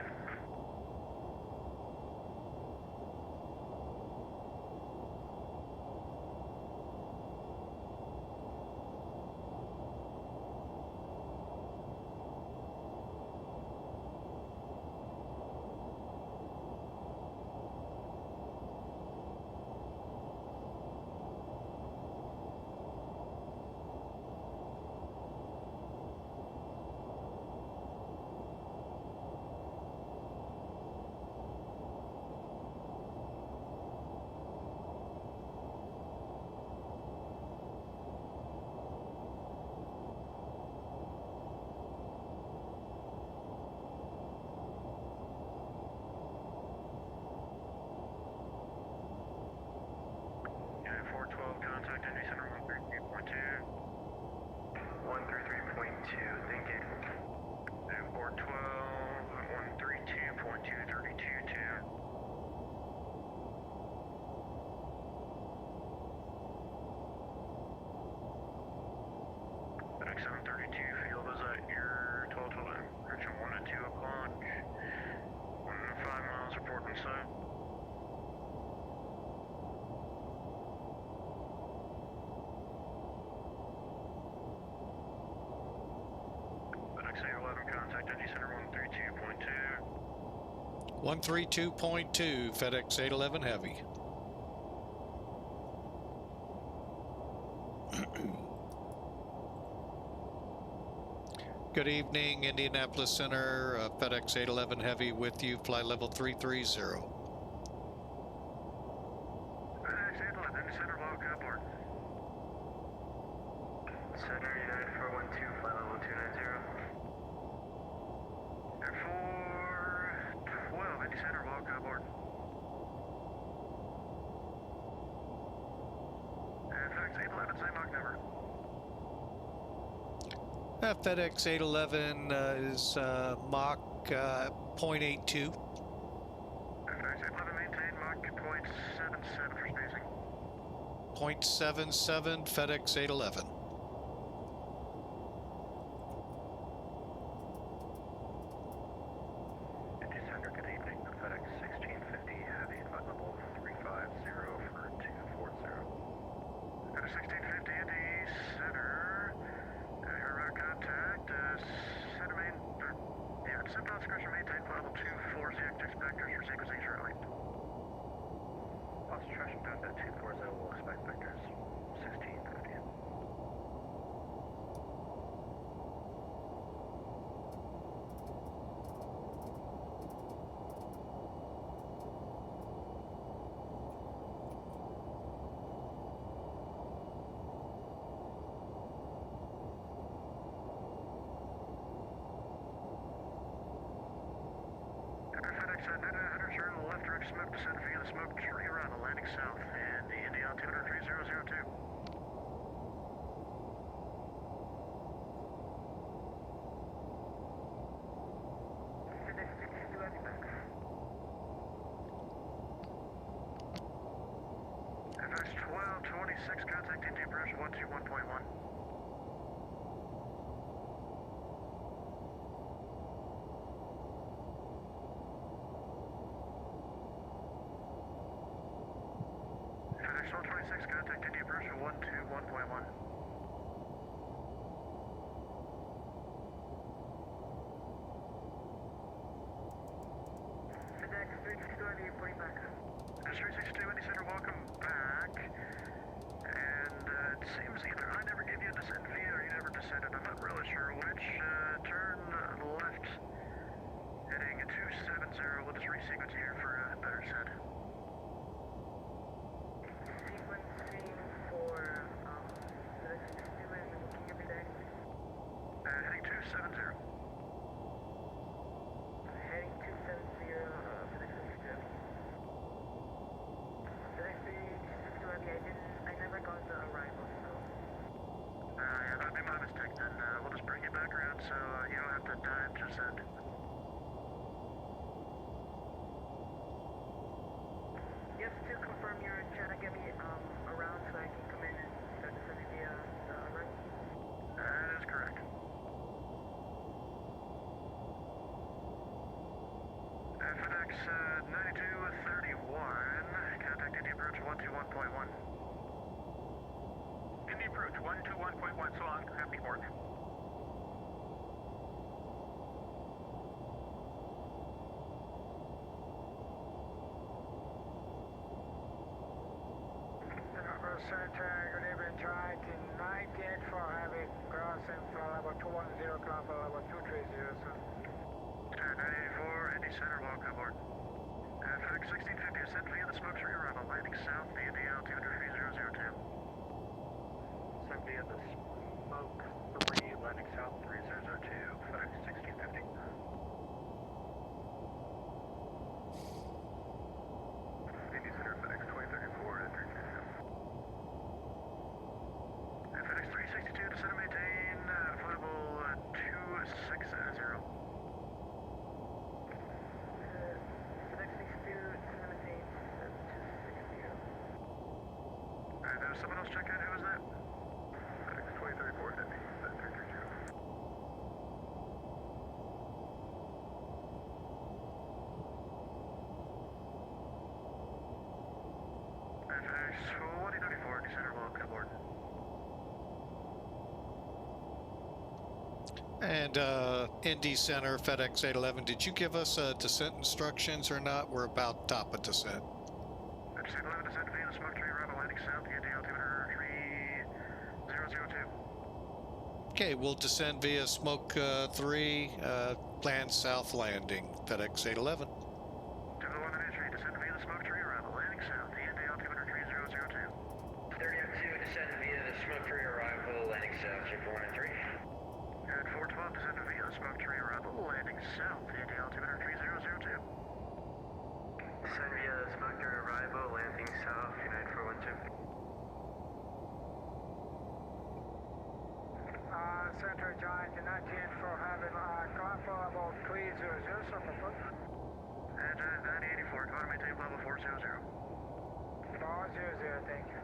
Contact ND Center 133.2. 133.2, thank you. And 412, 132.232.2. FedEx 732, field is at your 1212, correction 1 at 2 o'clock. 5 miles, report on site. FedEx 811, contact ND Center 132.2. 132.2, FedEx 811 Heavy. Good evening, Indianapolis Center, FedEx 811 Heavy with you, flight level 330. FedEx 811, ND Center, log airport. Center United 412, flight level 290. Air 412, ND Center, log airport. And FedEx 811, same Mach number. FedEx 811 is Mach 0.82. FedEx 811, maintain Mach 0.77 for spacing. 0.77, FedEx 811. ND Center, good evening. FedEx 1650 Heavy, flight level 350 for 240. 126, contact India approach 121.1. FedEx 126, contact India approach 121.1. FedEx 362 reporting back. 362 Indy Center, welcome back. And it seems either I never gave you a descent via or you never descended. I'm not really sure which. Turn left, heading 270. We'll just resequence here for a better set. Sequencing for FedEx 362 and can you repeat that? Heading 270. Heading 270 FedEx 362. FedEx 362 I never got the arrival, so. Yeah, that'd be my mistake then. We'll just bring you back around so you don't have to dive to send. Just to confirm, you're trying to get me around so I can come in and start descending via the right? That is correct. FedEx 9231, contact Indy approach 121.1. Indy approach 121.1, so long, happy work. Center, good evening, try to 98 for heavy crossing for level 210, climb for level 230, sir. 984, Indy Center, welcome aboard. FedEx 1650, ascent via the smoke tree arrival, landing south, the Indy altitude 3002. Ascent via the smoke 3, landing south 3002, FedEx 1650. Indy Center, FedEx 2034 at 327. FedEx 362, descend and maintain, floatable 260. FedEx 62 descend and maintain 260. Alright, there was someone else check in, who was that? FedEx 2034 Heavy at 330. FedEx 2034, Indy Center, welcome aboard. And Indy Center, FedEx 811, did you give us descent instructions or not? We're about top of descent. FedEx 811, descend via the smoke tree arrival, landing south, the Indy altitude 3002. Okay, we'll descend via smoke 3, land south landing, FedEx 811. 201 entry, descend via the smoke tree arrival, landing south, the Indy altitude 3002. 3002, descend via the smoke tree arrival, landing south, Super 1 and 3. At 412, descend via the smoke tree arrival, landing south, the Indy altitude 3002. Descend via the smoke tree arrival, landing south, United 412. Center, giant 98 for having climb for level 300, sir, for And 9084, climb maintain level 400. 400, thank you.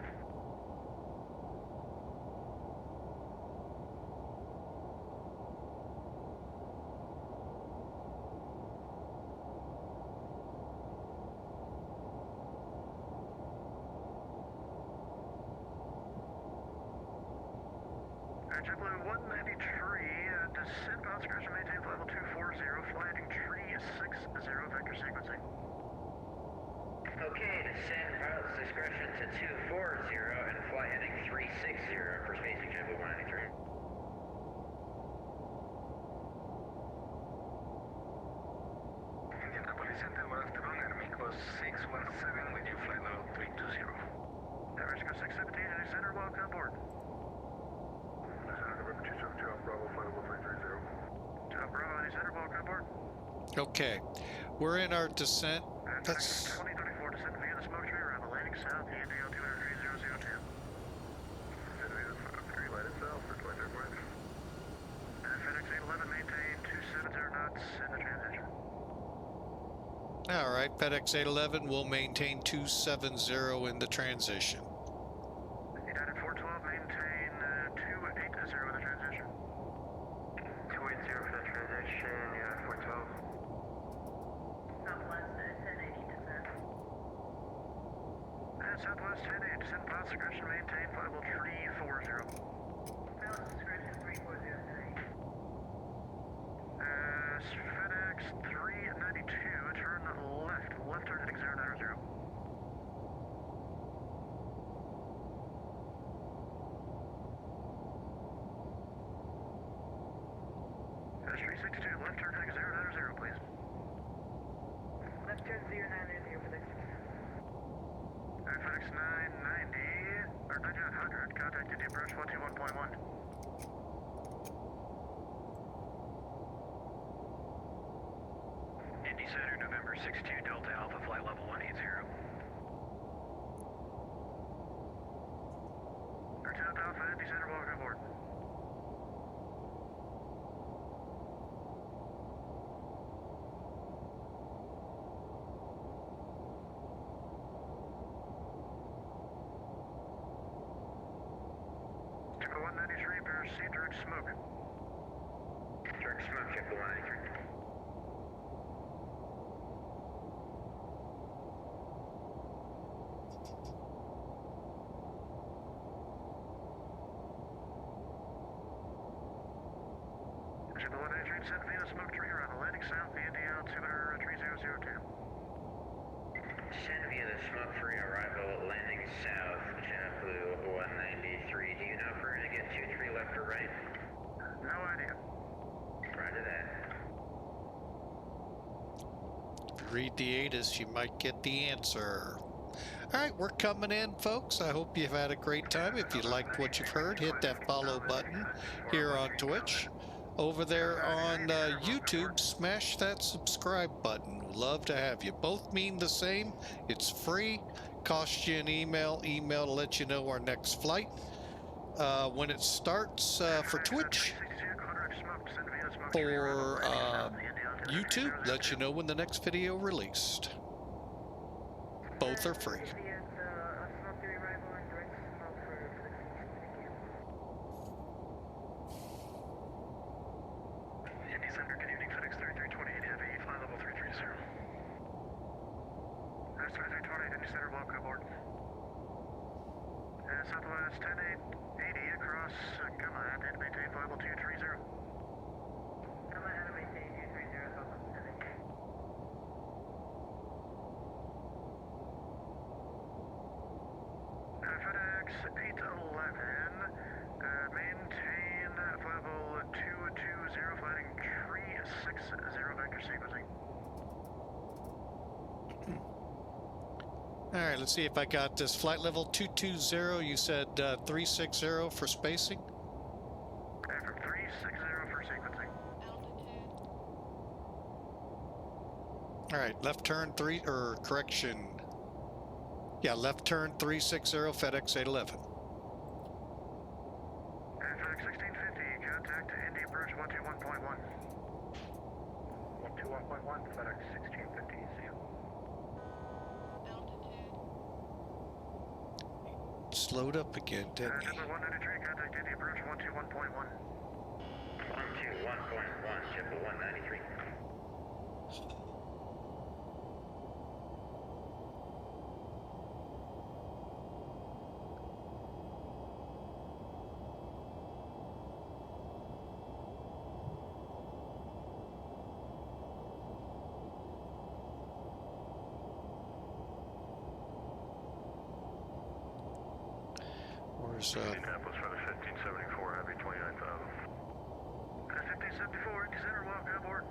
JetBlue 193, descend bounce crash and maintain level 240, flying tree 60, vector sequencing. Okay, descend pilot's discretion to 240 and fly heading 360 for spacing JetBlue 193. Indianapolis Center, good afternoon, Airmico 617 with you, flight level 320. Average 617, Indy Center, welcome aboard. November 272, Bravo, flight level 330. Bravo, Indy Center, welcome aboard. Okay, we're in our descent. And That's 2034, descend via the smoke tree arrival, landing south, the Indy altitude 3002. Descend via the smoke tree, landing south for 2034. FedEx 811, maintain 270 knots in the transition. all right. FedEx 811 will maintain 270 in the transition. Southwest 10-8, descend file discretion, maintain flight level 340. File discretion 340 today. FedEx 392, turn left turn heading 090. FedEx 362, left turn heading 090, please. Left turn 090 for next. FedEx 990, or 9900, contact India approach 121.1. Indy Center, November 62, Delta Alpha, flight level 180. Lieutenant Alpha, Indy Center, welcome aboard. Typical 193, proceed direct smoke. Direct smoke, typical 193. Typical 193, descend via smoke trigger on a landing south via DL 23002. Descend via the smoke-free arrival, landing south, JetBlue 193. Do you know if we're going to get 23 left or right? No idea. Roger that. Read the ATIS, you might get the answer. All right, we're coming in, folks. I hope you've had a great time. If you liked what you've heard, hit that follow button here on Twitch. Over there on YouTube, smash that subscribe button. Love to have you. Both mean the same. It's free. Costs you an email. Email to let you know our next flight. When it starts for Twitch. For YouTube, let you know when the next video released. Both are free. Smoke the arrival and direct smoke for the thank you. Indy Center, good evening, FedEx 3328 Heavy, flight level 330. FedEx 3328, Indy Center, welcome aboard. Southwest 10880 across Gama, and maintain flight level 230. Come ahead and maintain 230 Southwest 10. FedEx 811, maintain flight level 220, flying 360, vector sequencing. All right, let's see if I got this. Flight level 220, you said 360 for spacing? From 360 for sequencing. All right, left turn correction. Yeah, left turn 360, FedEx 811. FedEx 1650, contact Indy approach 121.1. 121.1, FedEx 1650, see you. Slowed up again, didn't he? Number 193, contact Indy approach 121.1. 121.1, triple 193. Where's Indianapolis for the 1574 Heavy 29,000. 1574, Indy Center, welcome aboard.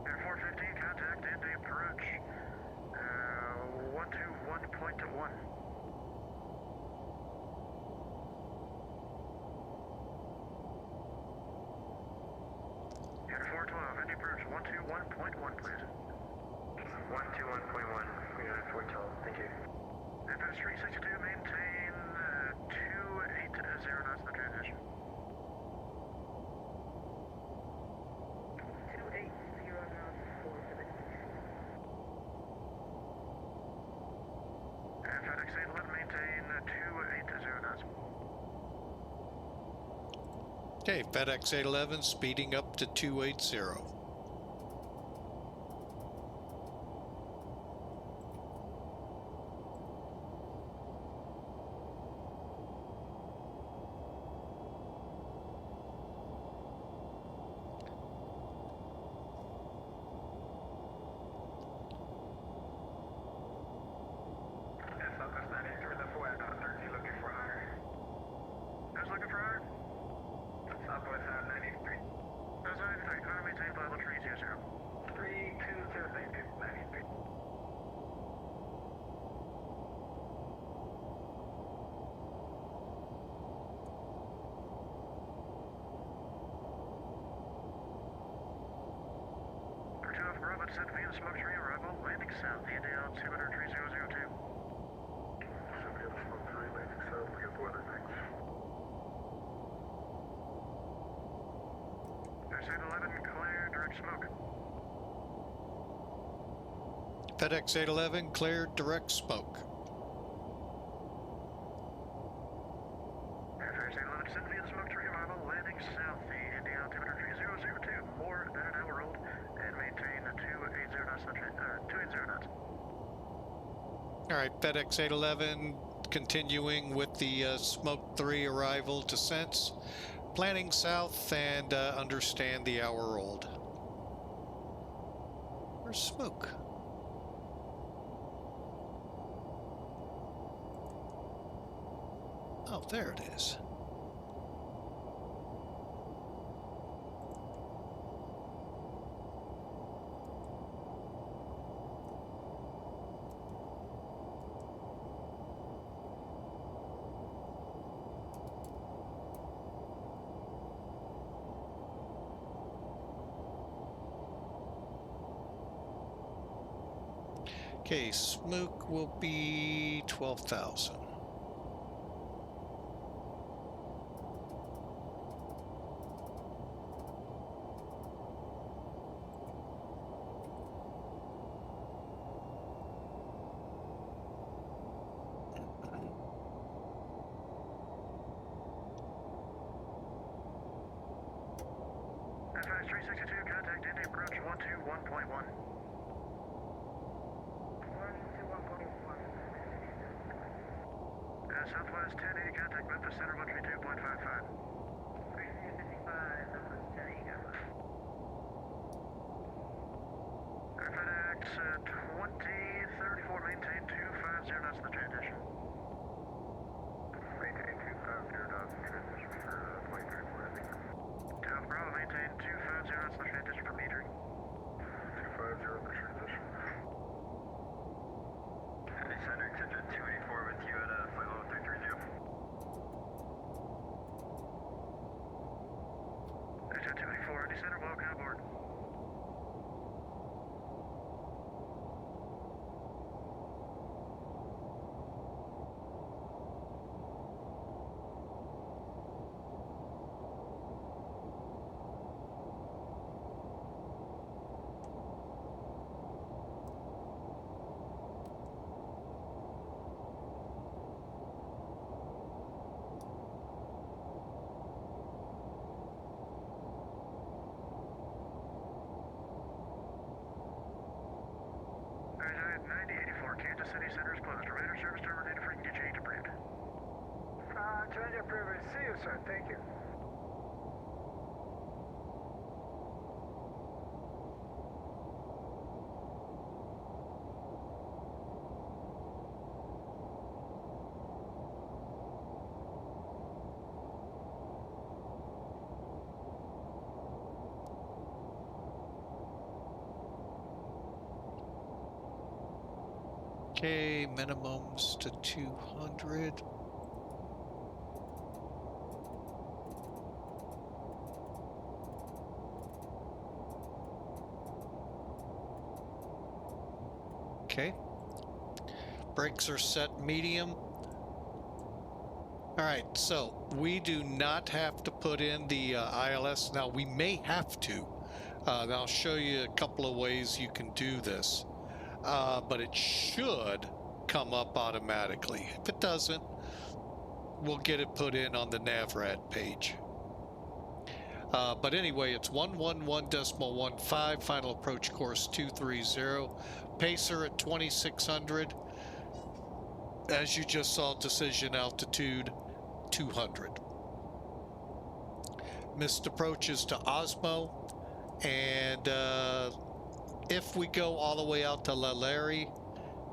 Air 415, contact Indy approach 121.1. Air 412, Indy approach 121.1, please. 121.1, we got 412, thank you. FedEx 362, maintain 280 Okay, FedEx 811 speeding up to 280. Smoke 3 arrival, landing south, Indianapolis 200-3002. Smoke 3, landing south, we got the weather, thanks. FedEx 811, clear, direct smoke. FedEx 811 cleared direct smoke. FedEx 811, send via the Smoke 3 arrival, landing south, the Indianapolis 200-3002, more than an hour old, and maintain 280 knots, 280 knots. All right, FedEx 811 continuing with the Smoke 3 arrival descents, planning south and understand the hour old. Where's Smoke? Oh, there it is. Okay, Smoke will be 12,000. FedEx 362, contact Indy approach 121.1. Southwest 1080, contact Memphis Center 132.55. 355, Southwest 1080, got one. FedEx 2034, maintain 250 knots in the transition. Maintain 250 knots in transition for 23 landing. Town Bravo, maintain 250 knots in the transition for metering. 250 in the transition. Center, Excentric 284 with you at flight level 330. Exit 284, Indy Center, welcome aboard. United 9084, Kansas City Center is closed. Remainder service terminated for engine change approved. Change approved. See you, sir. Thank you. Okay, minimums to 200. Okay. Brakes are set medium. All right, so we do not have to put in the ILS. Now, we may have to. And I'll show you a couple of ways you can do this. But it should come up automatically. If it doesn't, we'll get it put in on the NavRad page. But anyway, it's 111.15, final approach course 230. Pacer at 2600. As you just saw, decision altitude 200. Missed approaches to Osmo, and if we go all the way out to Larry,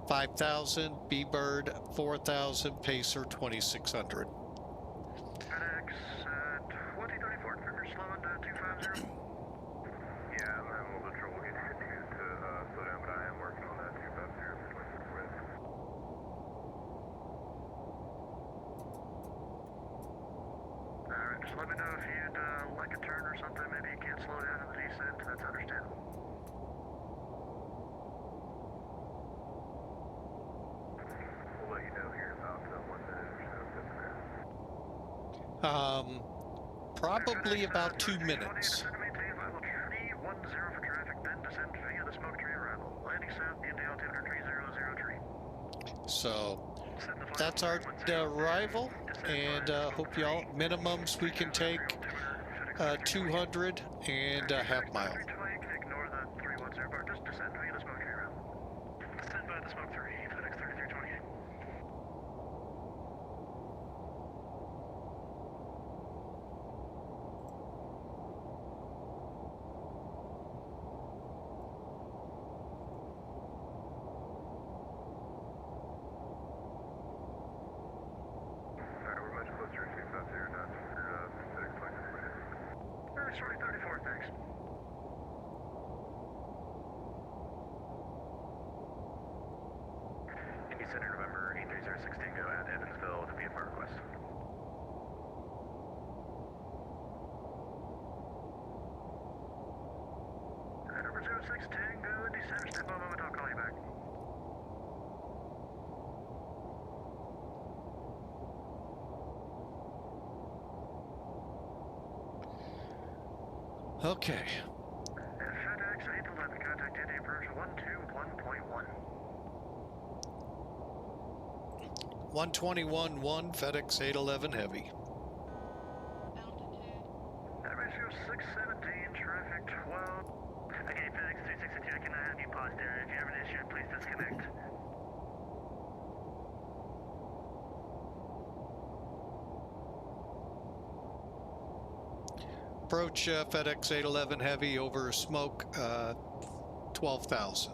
5,000, B-Bird 4,000, Pacer 2,600. FedEx 2034, remember slowing to 250? Yeah, I'm having a little bit of trouble getting it to slow down, but I am working on that 250 for 26 minutes. Alright, just let me know if you'd like a turn or something. Maybe you can't slow down in the descent. That's understandable. We'll let you know here in about 1 minute or so. Probably about 2 minutes. Descend to maintain final 310 for traffic, then descend via the smoke tree arrival. Landing south, Indy altimeter 3003. So that's our arrival, and hope y'all minimums we can take 200 and a half mile. Ignore the 310 bar. Just descend via the smoke tree arrival. Descend by the smoke 3, FedEx 3328. Alright, we're much closer to 250 now for FedEx 2034. Sorry, 34, thanks. Indy Center, November 83016, go at Evansville with a VFR request. Number 06 Tango, Indy Center, stand by a moment, I'll call you back. Okay. FedEx 811, contact Indy approach 121.1. 121.1, FedEx 811 Heavy. Ratio 617, traffic 12. Okay, FedEx 362, I cannot have you pause there. If you have an issue, please disconnect. Approach FedEx 811 Heavy over smoke 12,000.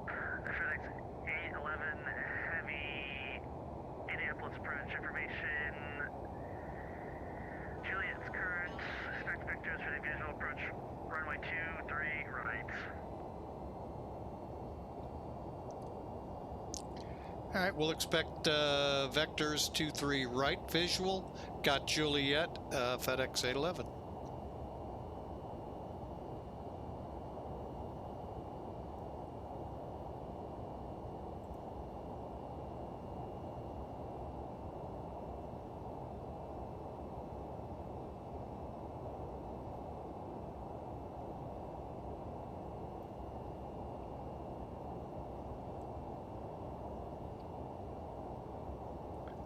FedEx 811 Heavy, Indianapolis approach information. Juliet's current, expect vectors for the visual approach, runway 23 right. All right, we'll expect vectors 23 right visual. Got Juliet, FedEx 811.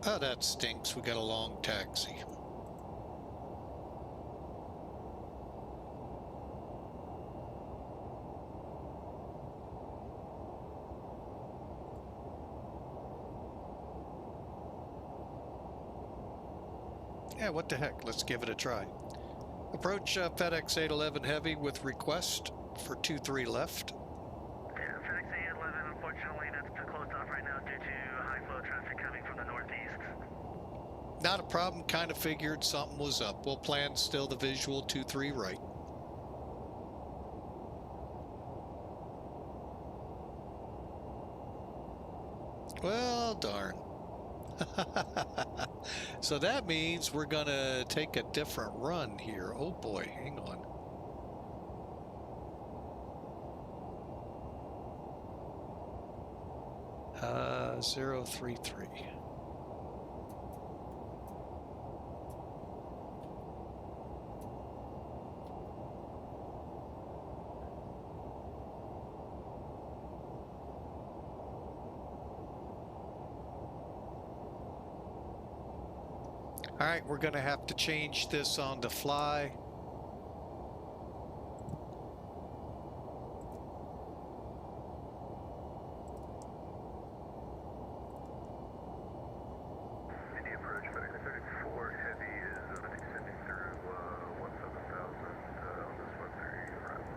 Oh, that stinks. We got a long taxi. Yeah, what the heck? Let's give it a try. Approach FedEx 811 Heavy with request for 23 left. Yeah, FedEx 811, unfortunately, that's closed off right now due to high flow traffic coming from the northeast. Not a problem. Kind of figured something was up. We'll plan still the visual 23 right. Well, darn. So that means we're gonna take a different run here. Oh boy, hang on. Uh, 033. All right, we're going to have to change this on the fly. Indy approach, FedEx 34 heavy is descending through 17,000 on this 13 route.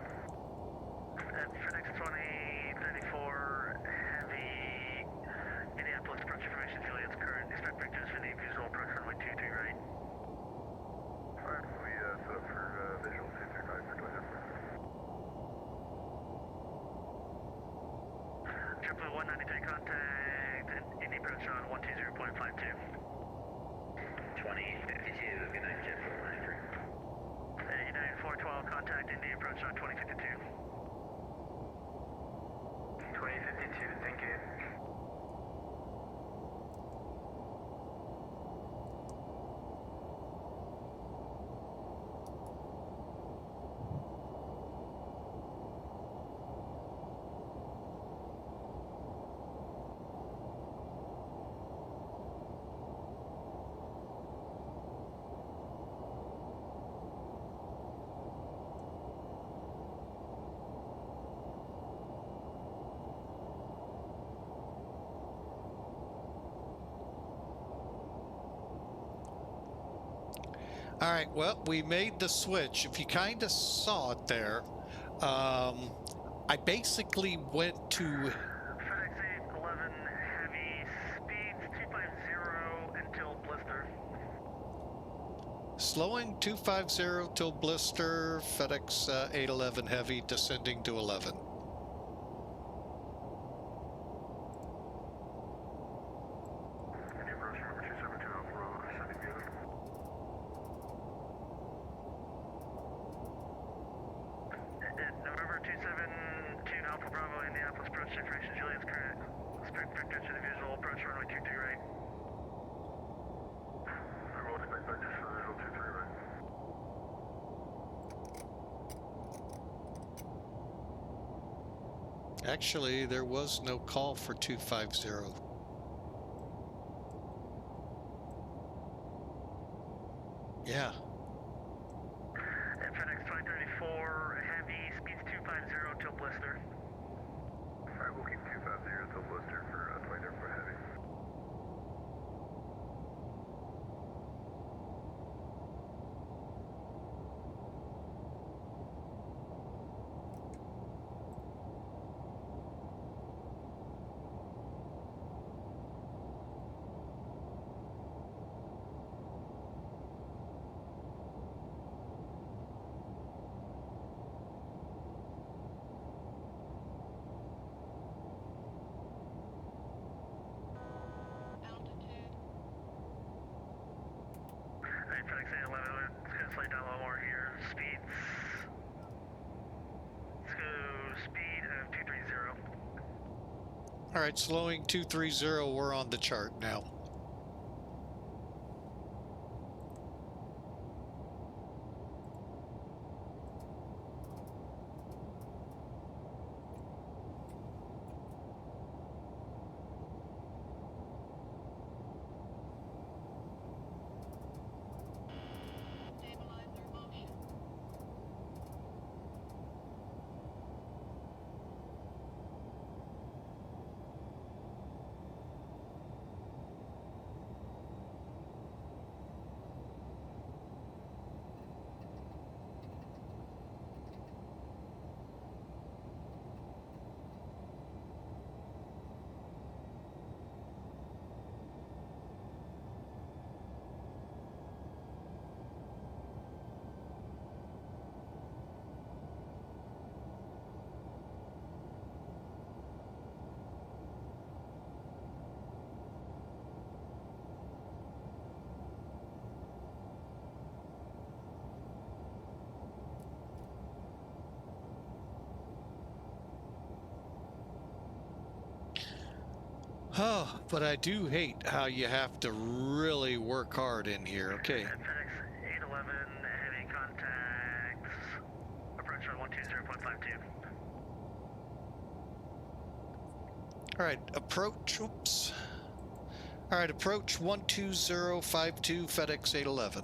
At FedEx 2034 heavy, Indianapolis approach information, Juliet's current. Expect vectors for the visual approach runway 23 right. Alright, we set up for visual 239 for 24. JetBlue 193 contact, Indy approach on 120.52. 2052, good night, JetBlue 193. United 412 contact, Indy approach on 2052. 2052, thank you. All right, well, we made the switch. If you kind of saw it there, I basically went to FedEx 811 heavy, speeds 250 until blister. slowing 250 till blister, FedEx 811 heavy, descending to 11. Indy approach number 272 Alpha Bravo, descending unit. November 272 Alpha Bravo, Indianapolis approach information, Juliet's current. Expect vector to the visual approach runway 23 right. I will expect vectors for visual 23 right. Actually, there was no call for 250. Yeah. At FedEx 2034 heavy, speeds 250 till blister. Alright, we'll keep 250 till blister for 2034 heavy. Alright, FedEx 811, it's gonna slow down a little more here. Speeds. Let's go speed of 230. All right, slowing 230. We're on the chart now. Oh, but I do hate how you have to really work hard in here. Okay. At FedEx 811 heavy contacts. Approach on 120.52. All right, approach. Oops. All right, approach 12052 FedEx 811.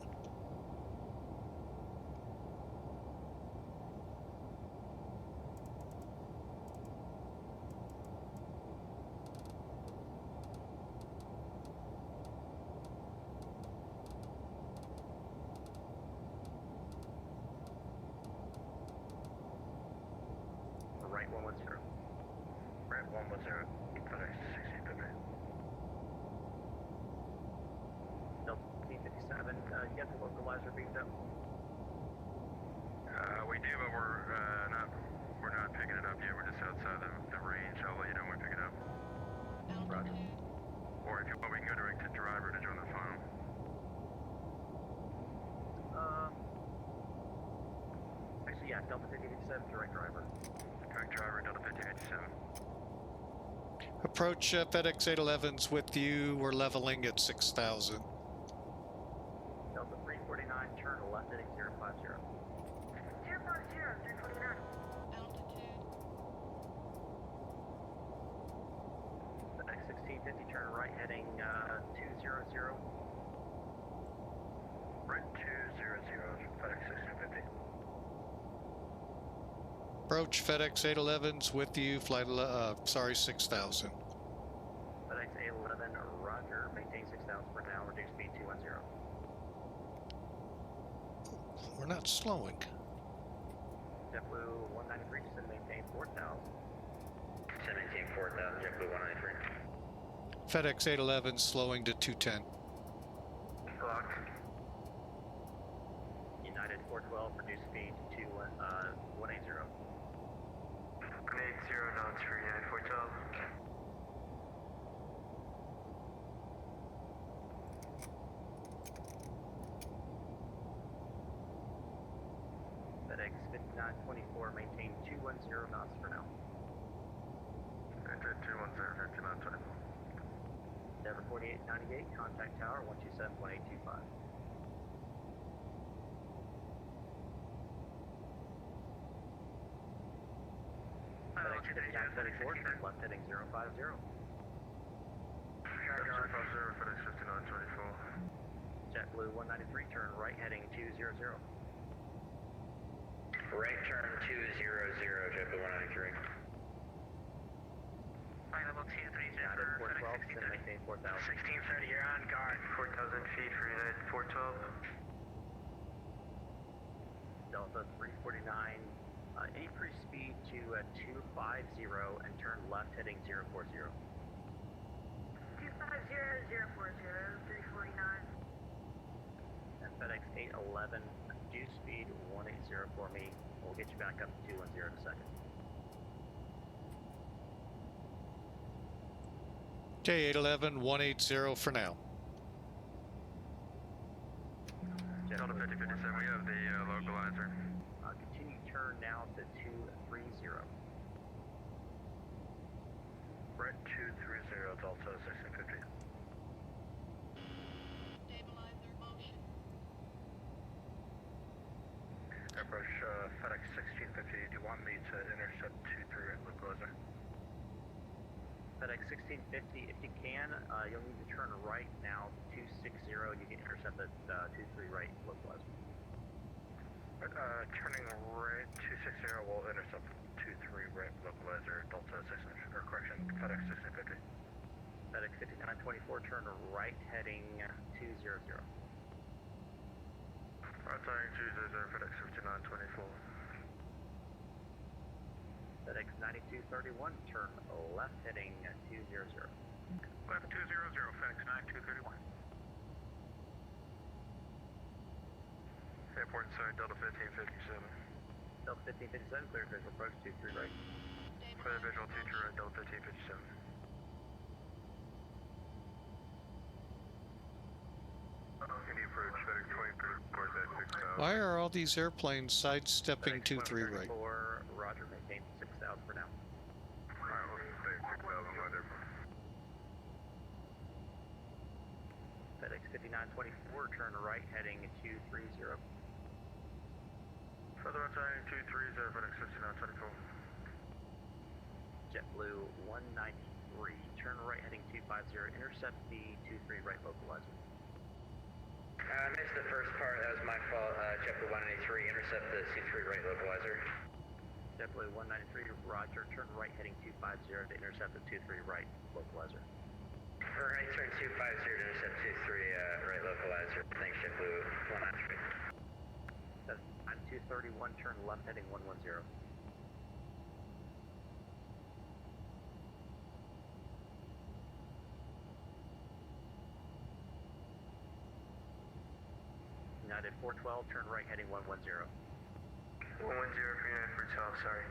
Right 110. Right 110. FedEx 1650. Delta 1557, you got the localizer beamed up? We do, but we're not picking it up yet. We're just outside the range. I'll let you know when we pick it up. Roger. Or if you want, we can go direct to driver to join the phone. Actually, yeah, Delta 1557, direct driver. Direct driver, Delta 1557. Approach FedEx 811's with you. We're leveling at 6,000. Delta 349, turn left heading 050. 349. FedEx 1650, turn right heading 200. Right 200, FedEx 1650. Approach FedEx 811's with you. Flight 6,000. FedEx 811, roger. Maintain 6,000 for now. Reduce speed 210. We're not slowing. JetBlue 193, descend maintain 4,000. Descend maintain 4,000, JetBlue 193. FedEx 811 slowing to 210. Block. United 412, reduce speed to 180. 180 knots for United 412. FedEx 5924, maintain 210 knots for now. Enter 210, 5924. Endeavor 4898, contact tower 127.825. FedEx 5934, turn left heading 050. Jaguar 50, FedEx 5924. JetBlue 193, turn right heading 200. Right turn 200, JetBlue 193. Flight level 230 United for 412, FedEx descend 1630. maintain 4,000. 1630, you're on guard. 4,000 feet for United 412. Delta 349, increase speed to 250 and turn left heading 040. 250, 040, 349. And FedEx 811, reduce speed 180 for me. We'll get you back up to 210 in a second. Okay, 811 180 for now. Delta 5057, we have the localizer. Continue turn now to 230. Right 230, Delta 1650. Approach FedEx 1650. Do you want me to intercept 23 at localizer? FedEx 1650, if you can, you'll need to turn right now to 260. You can intercept at 23 right localizer. Turning right 260, we'll intercept 23 right localizer, Delta 600, or correction, FedEx 1650. FedEx 5924, turn right heading 200. Right turning 200, FedEx 5924. FedEx 9231, turn left heading 200. Left 200, FedEx 9231. Airport inside, Delta 1557. Delta 1557, clear visual approach 23 right. Clear visual 23 right, Delta 1557. Any approach, FedEx 23, at 6,000. Why are all these airplanes sidestepping 23 right? Roger, maintain 6,000 for now. Alright, we'll stay 6,000 right there. FedEx 5924, turn right heading 230. Further right turning 230, FedEx 5924. JetBlue 193, turn right heading 250, intercept the 23 right localizer. I missed the first part, that was my fault. JetBlue 193, intercept the C3 right localizer. JetBlue 193, roger, turn right heading 250 to intercept the 23 right localizer. Right turn 250 to intercept 23 right localizer. Thanks, JetBlue 193. That's 231, turn left heading 110. United 412, turn right heading 110. 110 for United for Hotel, sorry.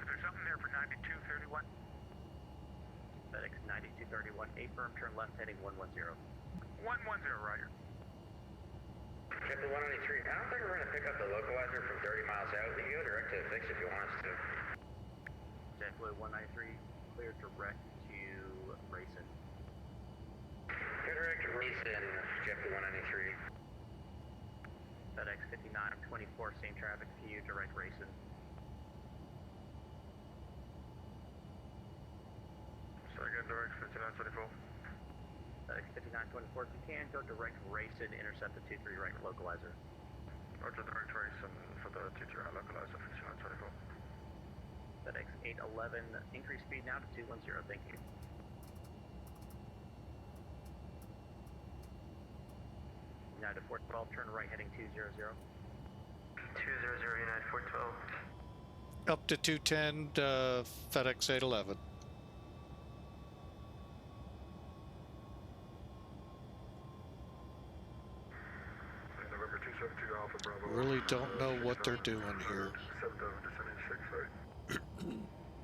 Is there something there for 9231? FedEx 9231, affirm, turn left heading 110. 110, roger. JetBlue 193, I don't think we're going to pick up the localizer from 30 miles out. We can go direct to the fix if you want us to. JetBlue 193, clear direct to Racing. Go direct to Racing, JetBlue 193. FedEx 5924, same traffic to you, direct Racing. Second, direct 5924. FedEx 5924, if you can, go direct Racing, intercept the 23 right localizer. Roger, direct Racing for the 23 right localizer, 5924. FedEx 811, increase speed now to 210, thank you. United 412, turn right heading 200. 200, United 412. Up to 210, FedEx 811. November 272 Alpha Bravo. Really don't know what they're doing here. 7 over descending 6, right?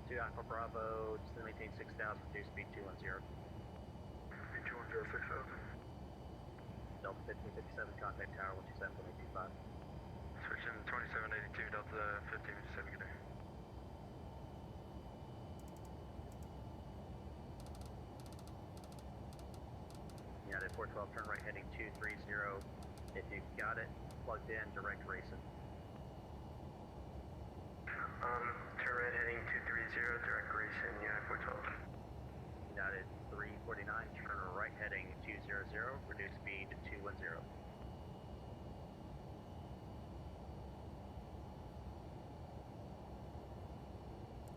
2 Alpha Bravo, just maintain 6,000, reduce speed 210. 210, 6,000. Delta 1557, contact tower 127.825. Switching 2782, Delta 1557, good day. United 412, turn right heading 230. If you've got it plugged in, direct Racing. Turn right heading 230, direct Racing, United 412. United 349, turn right heading 200, reduce speed 210.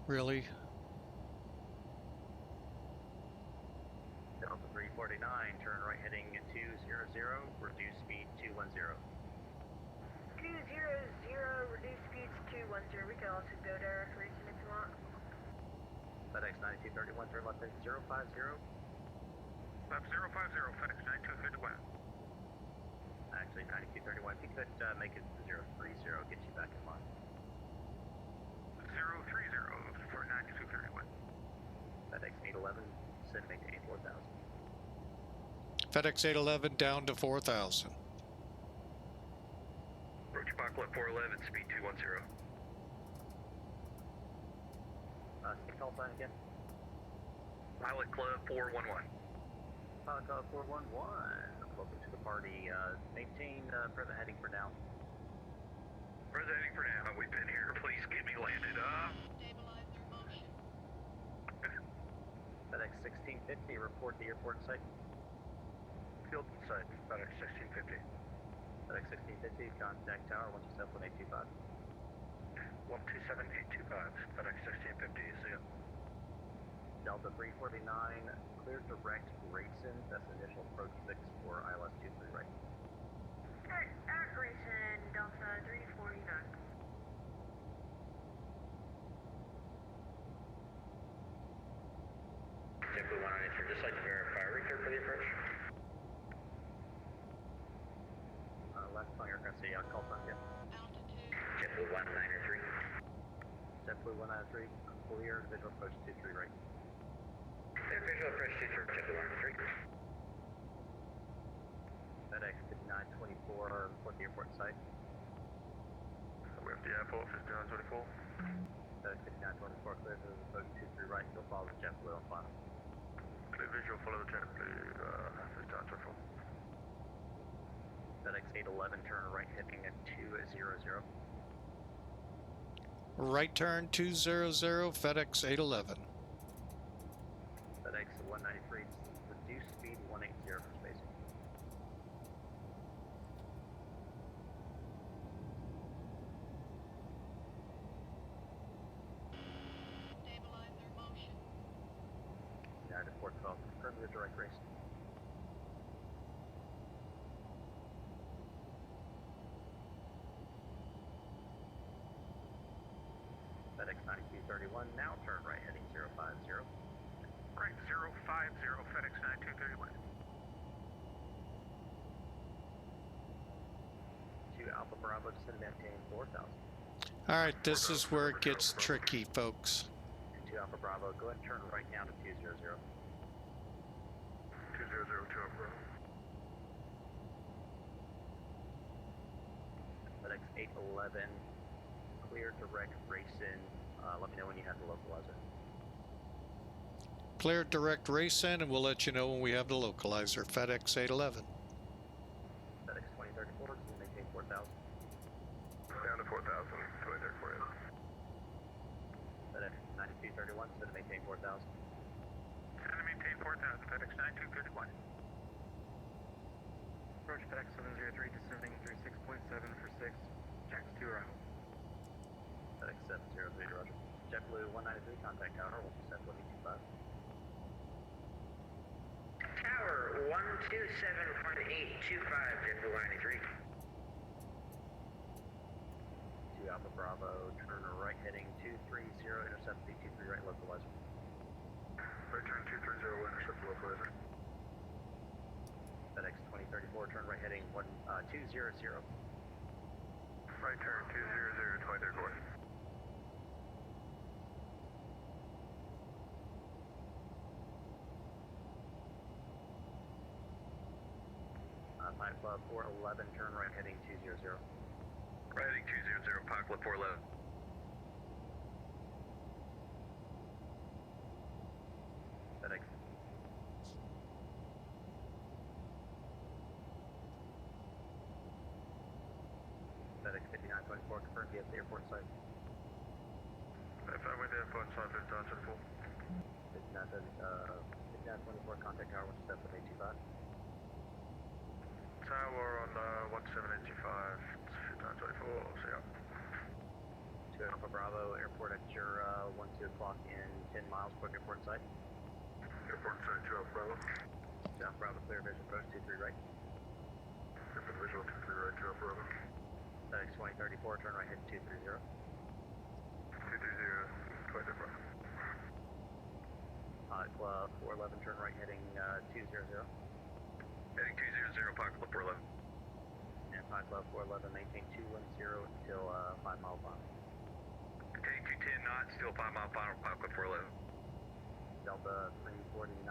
Really? Delta 349, turn right heading 200, reduce speed 210. 200, reduce speeds 210. We can also go direct Racing if you want. FedEx 9231, turn left heading 050. 050, FedEx 9231. Actually, 9231, if you could make it 030, get you back in line. 030 for 9231. FedEx 811, send maintain 4,000. FedEx 811 down to 4,000. Approach Pilot 411, speed 210. Call sign again. Pilot Club 411. Pilot Club 411, welcome to the party. Maintain present heading for now. Present heading for now. We've been here. Please get me landed. Stabilizer motion. FedEx 1650, report the airport site. Field site, FedEx 1650. FedEx 1650, contact tower 127.825. 127.825, FedEx 1650, see ya. Delta 349, clear direct Racing, that's initial approach fix for ILS 23 right. At Racing, Delta 349. JetBlue 193, just like to verify, are we clear for the approach? Last flight aircraft, see, I'll call sign again. Altitude. JetBlue 193. JetBlue 193, clear, visual approach 23 right. Clear visual approach 23, JetBlue 193. FedEx 5924, report the airport site. We have the airport 5924. FedEx 5924, clear visual approach 23 right, you'll follow the JetBlue on final. Clear visual, follow the JetBlue 5924. FedEx 811, turn right heading at 200. Right turn 200, FedEx 811. FedEx 193, reduce speed 180 for spacing. Stabilize their motion. United 412, confirm your direct race. FedEx 9231, now turn right heading 050. Right, 050, FedEx 9231. 2 Alpha Bravo, descend and maintain 4,000. All right, this is where it gets tricky, folks. And 2 Alpha Bravo, go ahead and turn right down to 200. 200, 2 Alpha Bravo. FedEx 811, clear direct race in. Let me know when you have the localizer. Clear direct race in, and we'll let you know when we have the localizer. FedEx 811. FedEx 2034, descend and maintain 4,000. Down to 4,000, 2034. FedEx 9231, descend and maintain 4,000. Send and maintain 4,000, FedEx 9231. Approach FedEx 703, descending 36.7 for 6, Jax 2 arrival. FedEx 703, roger. JetBlue 193, contact tower, 127.25. Tower 127.825, JetBlue 193. 2 Alpha Bravo, turn right heading 230, intercept the 23 right localizer. Right turn 230, intercept the localizer. FedEx 2034, turn right heading 200. Right turn 200, 2034. Pipe Club 411, turn right heading 200. Right heading 200, Pipe Club 411. FedEx. FedEx 5924, confirm you at the airport site. If I went to airport site, 5924. 5924, contact tower 127.825. Tower on 17825, 5924, see ya. 2 Alpha Bravo, airport at your 12 o'clock in 10 miles, quick airport site. Airport site 2 Alpha Bravo. 2 Alpha Bravo, clear vision approach 23 right. Airport visual 23 right, 2 Alpha Bravo. FedEx 2034, turn right heading 230. 230, 2034. Club 411, turn right heading 200. Heading 200, Pilot Club 411. And Pilot Club 411, maintain 210 until 5 mile final. Heading 210 knots, still 5 mile final, Pilot Club 411. Delta 349,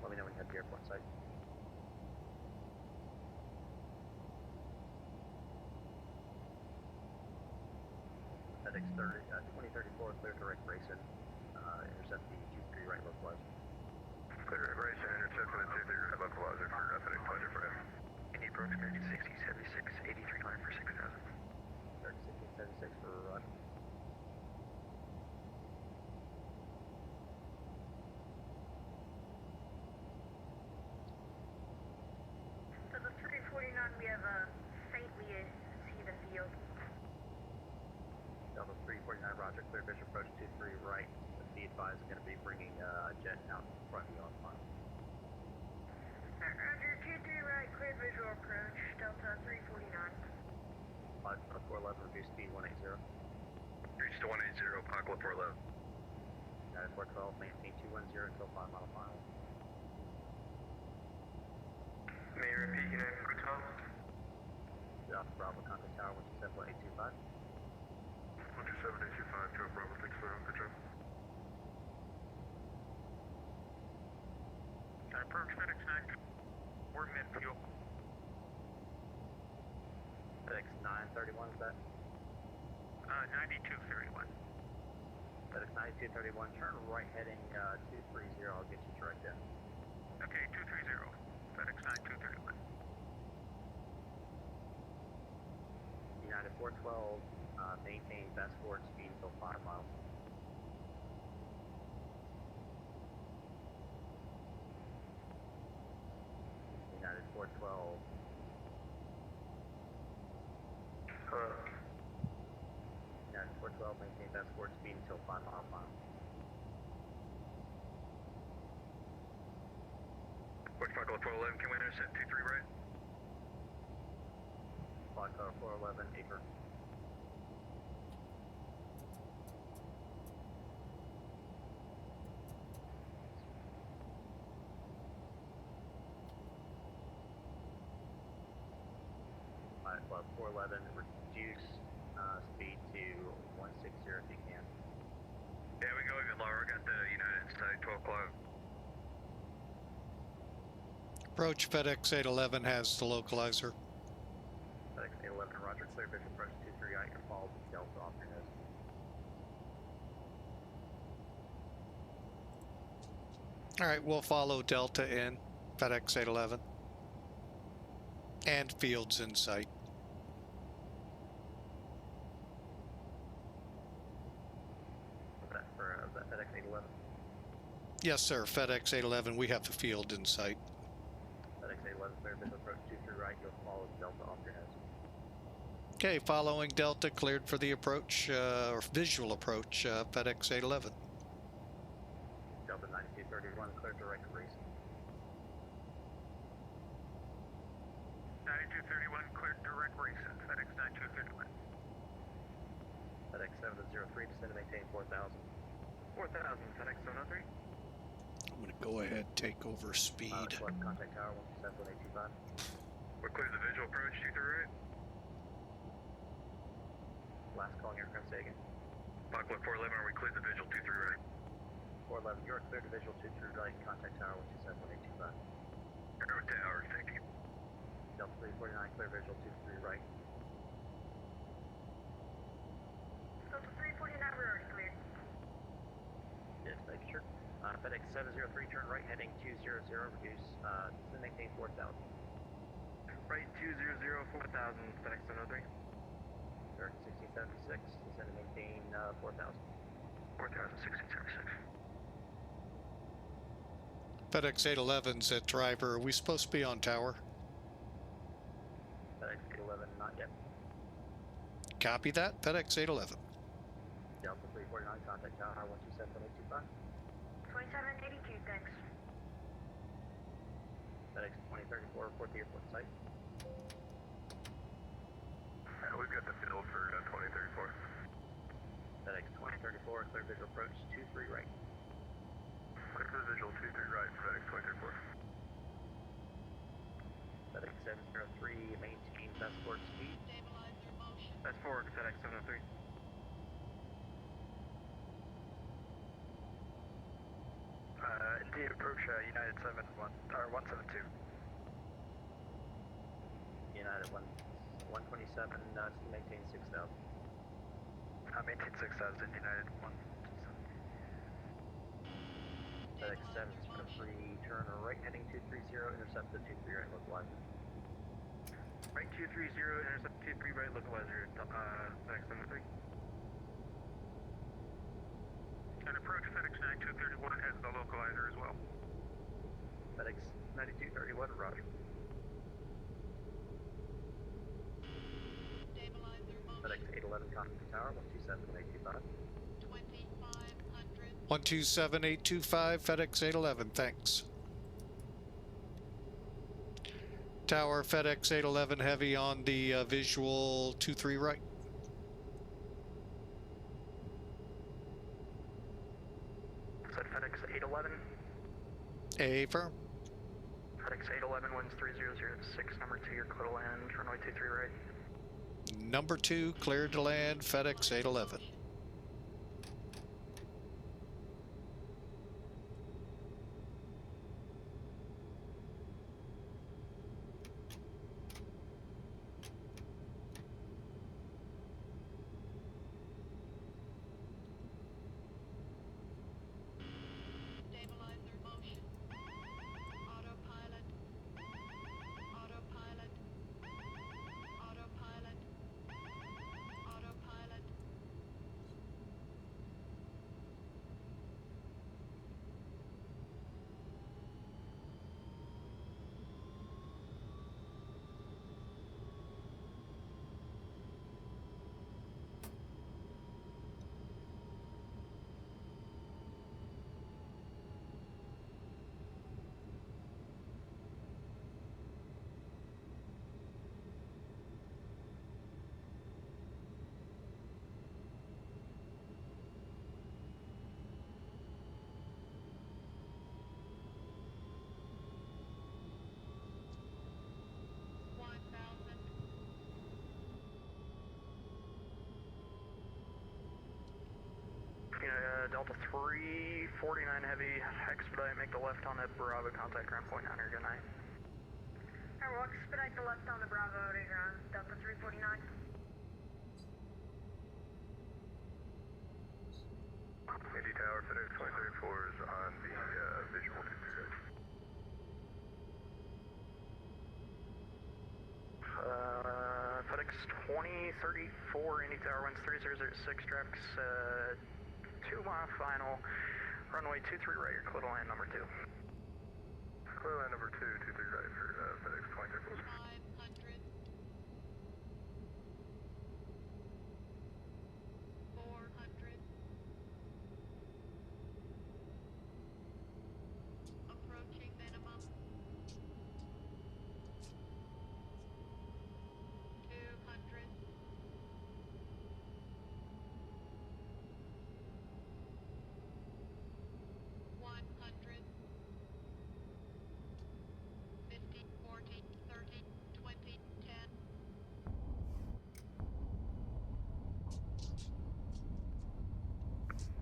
let me know when you head to the airport site. FedEx 2034, clear direct race in, intercept the 23 right localizer. Clear direct race and intercept the 23 right localizer for FedEx pleasure for him. Any approach American 6076, 83 for 6,000. 3676 for Roger. So the 349, we have faintly see the field. Delta 349, Roger, clear vision approach 23 right. Be advised, I'm going to be bringing jet out in front of you on final. Roger, 23 right, clear visual approach, Delta 349. 411, reduce speed 180. Reach to 180, Pilot Club 411. United 412, maintain 210 until 5 mile final. May you repeat United 412? Alpha Bravo, contact tower 127.825. 127.825, 2 Bravo, thanks for good job. Approach FedEx 9, we're mid fuel. FedEx 931, is that? 9231. FedEx 9231, turn right heading 230, I'll get you direct in. Okay, 230, FedEx 9231. United 412, maintain best forward speed until 5 miles. United 412. United 412, maintain best forward speed until 5 miles per hour. Watch Michael 411, can we intercept 23 right? Block 411, acre. Club 411, reduce speed to 160 if you can. Yeah, we can go even lower. I got the United inside 12 o'clock. Approach FedEx 811 has the localizer. FedEx 811, roger, clear visual approach 23, I can follow Delta off your nose. All right, we'll follow Delta in FedEx 811 and fields in sight. Was that FedEx 811? Yes, sir. FedEx 811. We have the field in sight. FedEx 811, clear visual approach 23 right, you'll follow Delta off your nose. Okay, following Delta, cleared for the approach, or visual approach, FedEx 811. Delta 9231, clear direct race. 9231, clear direct race at FedEx 9231. FedEx 703, descend to maintain 4,000. 4,000, FedEx 703. I'm going to go ahead, take over speed. Select contact tower 127.825. We're clear the visual approach 23 right. Last calling aircraft, say again. Michael 411, are we cleared the visual 23 right? 411, you're clear to visual 23 right, contact tower 127.825. Aero tower, thank you. Delta 349, clear visual 23 right. Delta 349, we're already cleared. Yes, making sure. FedEx 703, turn right, heading 200, reduce, to maintain 4,000. Right 200, 4,000, FedEx 703. Turn 1676, descend to maintain 4,000. 4,01676. FedEx 811's at driver. Are we supposed to be on tower? FedEx 811, not yet. Copy that. FedEx 811. Delta 349, contact tower 127.825. 2782, thanks. FedEx 2034, report the airport site. We've got the field for 2034. FedEx 2034, clear visual approach 23 right. Clear for the visual 23 right, FedEx 2034. FedEx 703, maintain best forward speed. Stabilizer motion. That's forward, FedEx 703. Indeed, approach United 172. United 127, maintain 6,000. Maintain 6,000, United 1. FedEx 703, turn right heading 230, intercept the 23 right localizer. Right 230, intercept 23 right, localizer, FedEx 703. And approach FedEx 9231 has the localizer as well. FedEx 9231, roger. Stabilizer motion. FedEx 811, contact tower 127.825. 2500. 127.825, FedEx 811. Thanks. Tower FedEx 811 heavy on the visual 23 right. Said FedEx 811. A firm. FedEx 811, winds 3006, number 2, you're clear to land, runway 23 right. Number 2, cleared to land, FedEx 811. Stabilizer motion. Autopilot. Autopilot. Autopilot. Delta 349 Heavy, expedite, make the left on the Bravo, contact ground point 9er, good night. We'll expedite the left on the Bravo to ground, Delta 349. Indy Tower, FedEx 2034 is on the visual 230. FedEx 2034, Indy Tower, winds 3006, traffic's 2 mile final, runway 23 right, you're clear to land number 2. Clear line number 2, 23 right for FedEx 2034. 500. 400. Approaching minimum. 200. 100. 50, 40, 30, 20, 10.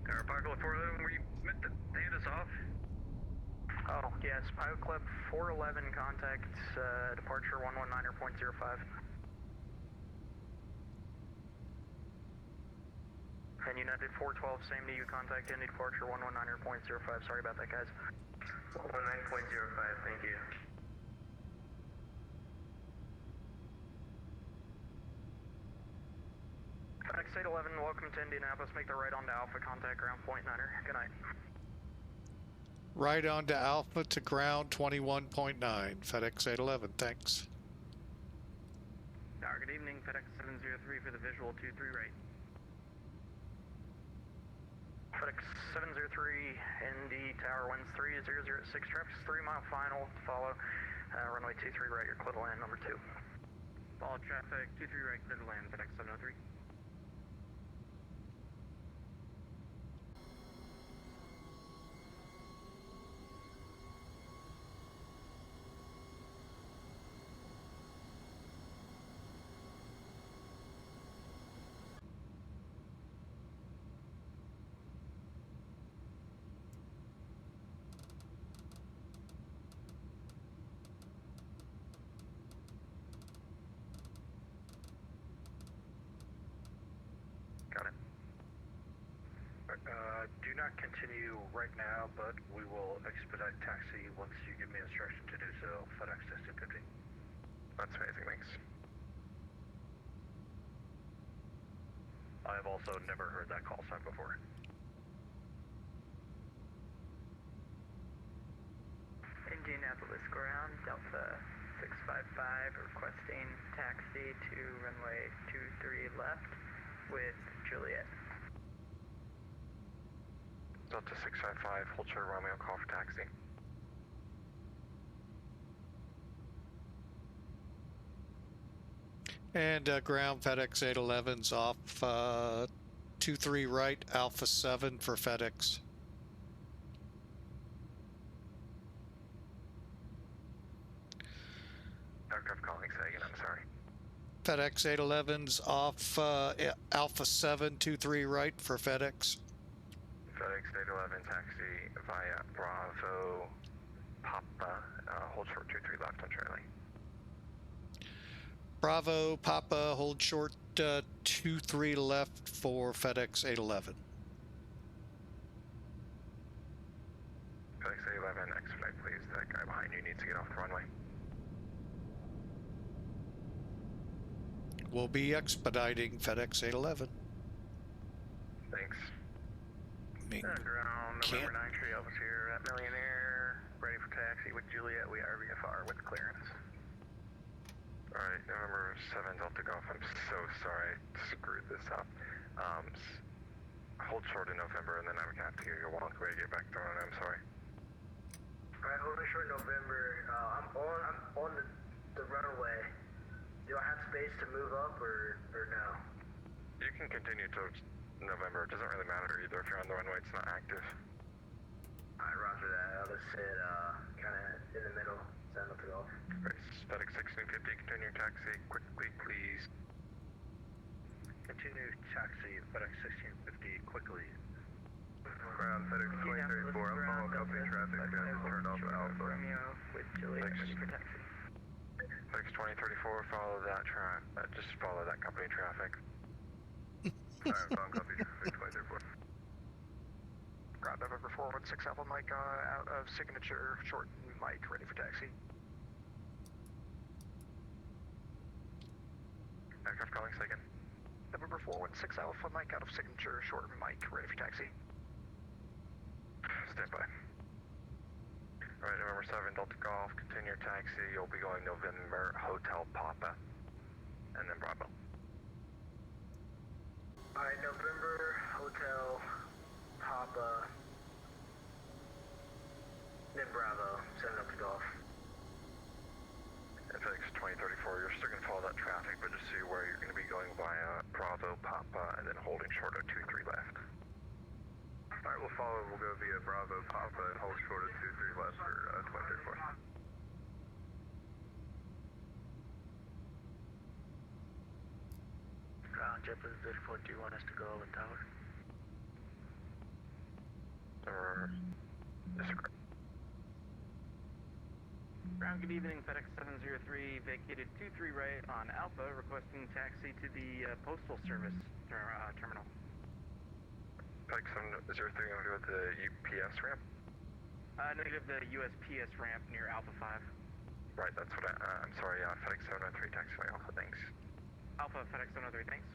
Tower Pilot 411, were you meant to hand us off? Oh, yes, Pilot Club 411, contact departure 119.05. And United 412, same to you, contact Indy departure 119.05. Sorry about that, guys. 119.05, thank you. FedEx 811, welcome to Indianapolis. Make the right onto Alpha, contact ground point 9er. Good night. Right on to Alpha to ground 21.9. FedEx 811, thanks. Tower, good evening. FedEx 703 for the visual 23 right. FedEx 703, ND Tower, winds 3006, traffic's 3 mile final to follow, runway 23 right, you're clear to land number 2. Follow traffic 23 right, clear to land, FedEx 703. Got it. Do not continue right now, but we will expedite taxi once you give me instruction to do so. FedEx 1650. That's amazing, thanks. I have also never heard that call sign before. Indianapolis ground, Delta 655, requesting taxi to runway 23 left with Juliet. Delta 655, hold short Romeo, call for taxi. And ground FedEx 811's off 23 right, Alpha 7 for FedEx. Aircraft calling, say again, I'm sorry. FedEx 811's off Alpha 7, 23 right for FedEx. FedEx 811 taxi via Bravo, Papa, hold short 23 left on Charlie. Bravo, Papa, hold short 23 left for FedEx 811. FedEx 811, expedite please. That guy behind you needs to get off the runway. We'll be expediting FedEx 811. Thanks. Ground, Can't. November 9 Tree Elvis here at Millionaire, ready for taxi with Juliet. We are VFR with clearance. Alright, November 7 Delta Golf, I'm so sorry I screwed this up. Hold short in November and then I'm gonna have to give you a walk away to get back to runway, I'm sorry. Alright, holding short November. I'm on the runway. Do I have space to move up or no? You can continue towards November, it doesn't really matter either if you're on the runway, it's not active. Alright, roger that. I'll just sit kind of in the middle, stand up to golf. Right, FedEx 1650, continue taxi quickly please. Continue taxi, FedEx 1650, quickly. Ground FedEx 2034, I'm following company traffic, guys, turned off Alpha. Romeo with Juliet, ready for taxi. FedEx 2034, follow that just follow that company traffic. Alright, following company traffic 2034. Ground November 416 Alpha Mike out of signature, short Mike, ready for taxi. Aircraft calling second. November 416 Alpha Mike out of signature, short Mike, ready for taxi. Stand by. Alright, November 7 Delta Golf, continue your taxi. You'll be going November Hotel Papa, and then Bravo. Alright, November Hotel Papa, then Bravo, send up to Golf. And FedEx 2034, you're still going to follow that traffic, but just see where you're going to be going via Bravo, Papa, and then holding short of 23 left. Alright, we'll follow, we'll go via Bravo, Papa, and hold short of 23 left for 2034. Ground JetBlue 34, do you want us to go over tower? Or disagree. Ground, good evening. FedEx 703 vacated 23 right on Alpha, requesting taxi to the Postal Service terminal. FedEx 703 going to go with the UPS ramp? Negative, the USPS ramp near Alpha 5. Right, that's what I'm sorry, FedEx 703 taxi by Alpha, thanks. Alpha, FedEx 703, thanks.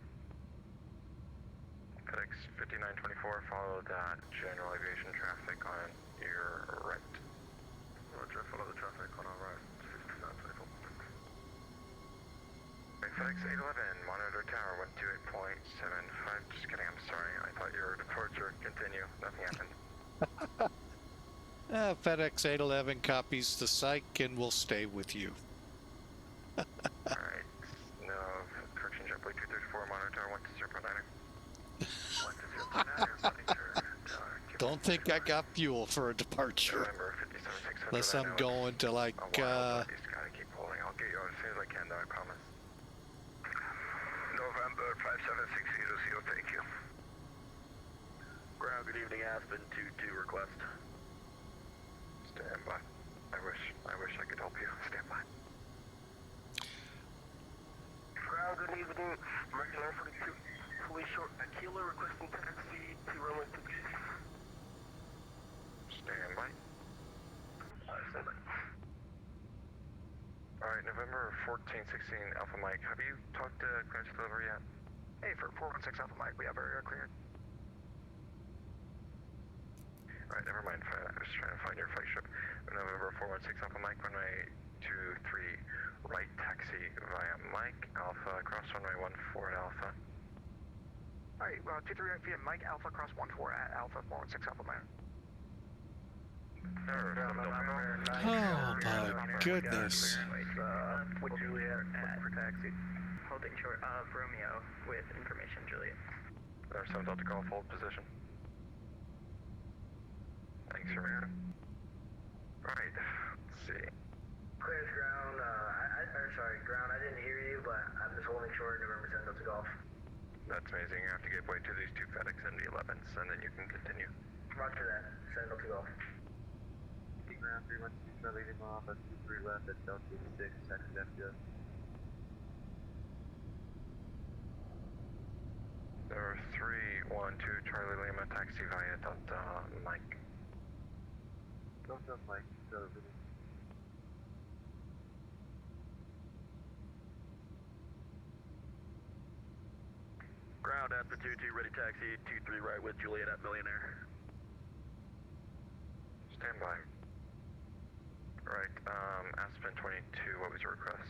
FedEx 5924, follow that general aviation traffic on your right. Roger, follow the traffic on our right, 5924. Right, FedEx 811, monitor tower 128.75, just kidding, I'm sorry, I thought you were departure, continue, nothing happened. FedEx 811 copies the psych and will stay with you. Alright, no, correction, JetBlue 234, monitor tower 120.9er. 120.9er, Don't think I got fuel for a departure. November 57 Unless I'm going to like, you just gotta keep holding, I'll get you out as soon as I can though, I promise. November 5760, thank you. Ground, good evening, Aspen 22 request. Stand by. I wish I could help you. Stand by. Ground, good evening, American Air 42, police short Aquila requesting taxi to runway 2. Stand by. Stand by. Alright, November 1416 Alpha Mike, have you talked to clearance delivery yet? Hey, for 416 Alpha Mike, we have area cleared. Alright, never mind, I was trying to find your flagship. November 416 Alpha Mike, runway 23, right taxi via Mike, Alpha, cross runway 14 at Alpha. Alright, 23 right via Mike, Alpha, cross 14 at Alpha, 416 Alpha Mike. oh my goodness. With Juliet for taxi. Holding short of Romeo with information, Juliet. There, 7 Delta Golf, hold position. Thanks for me. Right, let's see. Clearance ground, ground, I didn't hear you, but I'm just holding short November 10 Delta Golf. That's amazing, you have to give way to these two FedEx MD-11s, and then you can continue. Roger that, send Delta Golf. Ground 312, leaving off at 23 left at Delta 86, taxi FDS. There are 312 Charlie Lima, taxi via Delta Mike. Delta Mike, over. Ground at the 22, ready taxi, 23 right with Juliet at Millionaire. Stand by. Right, Aspen 22, what was your request?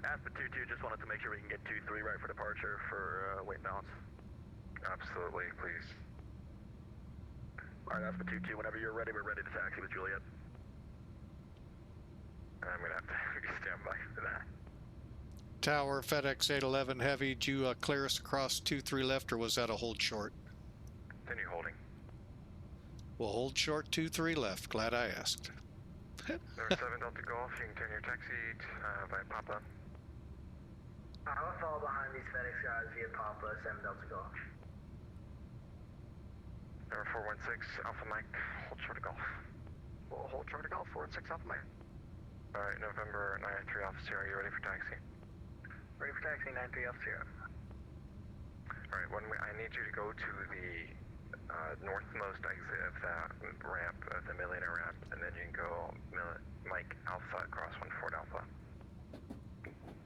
Aspen 22, just wanted to make sure we can get 23 right for departure for weight balance. Absolutely, please. Alright, Aspen 22, whenever you're ready, we're ready to taxi with Juliet. I'm gonna have to stand by for that. Tower, FedEx 811 Heavy, did you clear us across 23 left, or was that a hold short? Continue holding. We'll hold short 23 left. Glad I asked. Number 7 Delta Golf, you can turn your taxi via Papa. I'm gonna follow behind these FedEx guys via Papa, 7 Delta Golf. Number 416, Alpha Mike, hold short of Golf. We'll hold short of Golf, 416 Alpha Mike. Alright, November 93 Alpha Sierra, you ready for taxi? Ready for taxi, 93 Alpha Sierra. Alright, I need you to go to the northmost exit of that ramp, the Millionaire ramp, and then you can go Mike Alpha across 14 Alpha.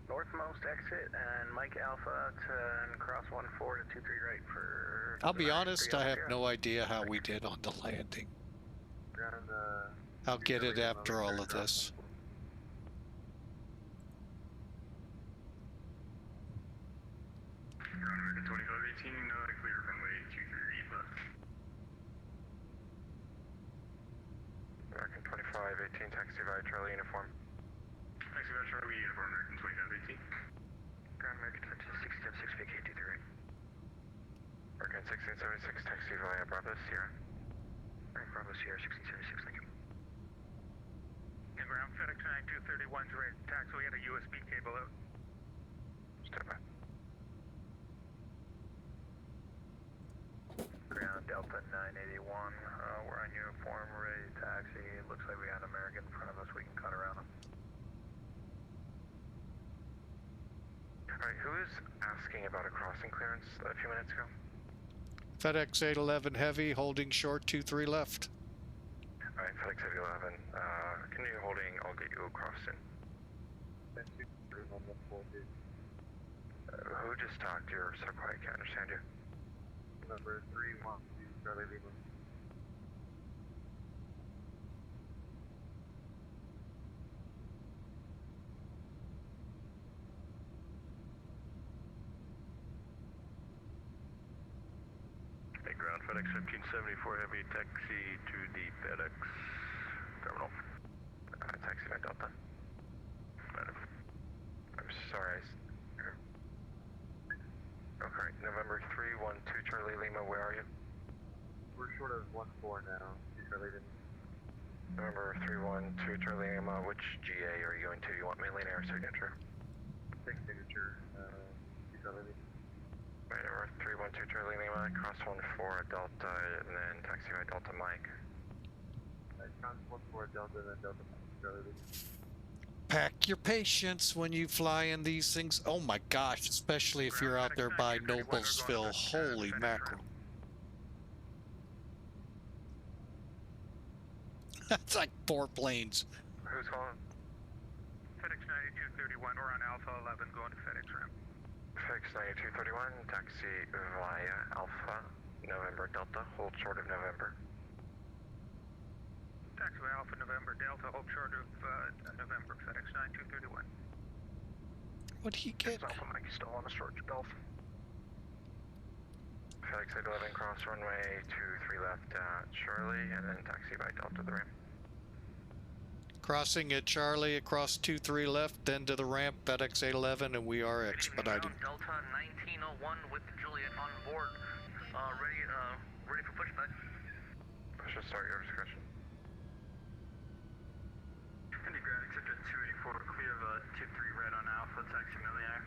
Northmost exit and Mike Alpha to cross 14 to 23 right for... I'll be honest, I have no idea how we did on the landing. I'll get it after all of this. American 2518, clear runway 23 left. American 2518, taxi via Charlie uniform. Taxi via Charlie uniform, American 2518. Ground American 1676, vacate 23 right. American 1676, taxi via Bravo Sierra. Alright, Bravo Sierra 1676, thank you. And ground FedEx 9231's ready to taxi. We had a USB cable out. Step by. Ground Delta 981, we're on uniform, ready to taxi. It looks like we got an American in front of us, we can cut around him. Alright, who was asking about a crossing clearance a few minutes ago? FedEx 811 Heavy, holding short 23 left. Alright, FedEx 811, continue holding, I'll get you across soon. Who just talked? You're so quiet, can't understand you. Number 312, Charlie Lima. Hey, ground FedEx 1574 heavy taxi to the FedEx terminal. Taxi by Delta. Madam. I'm sorry. Okay, November 312 Charlie Lima, where are you? We're short of 14 now, Charlie Lima. November 312 Charlie Lima, which GA are you going to? You want Millionaire signature? Take signature, Charlie Lima. Right, number 312 Charlie Lima, cross 14 Delta, and then taxi by Delta Mike. Cross 14 Delta, then Delta Mike, Charlie Lima. Pack your patience when you fly in these things. Oh my gosh, especially if you're out there by Noblesville. Holy mackerel. That's like 4 planes. Who's calling? FedEx 9231, we're on Alpha 11 going to FedEx ramp. FedEx 9231, taxi via Alpha, November Delta, hold short of November. Taxi by Alpha November Delta, hold short of November, FedEx 9231. What'd he get? Alpha Mike, still on the short Gulf. FedEx 811, cross runway 23 left at Charlie, and then taxi by Delta to the ramp. Crossing at Charlie, across 23 left, then to the ramp, FedEx 811, and we are expediting. Delta 1901 with Juliet on board, ready for pushback. Let's just start your discussion. Indy ground exit 284, clear of 23 red on Alpha, taxi Millionaire.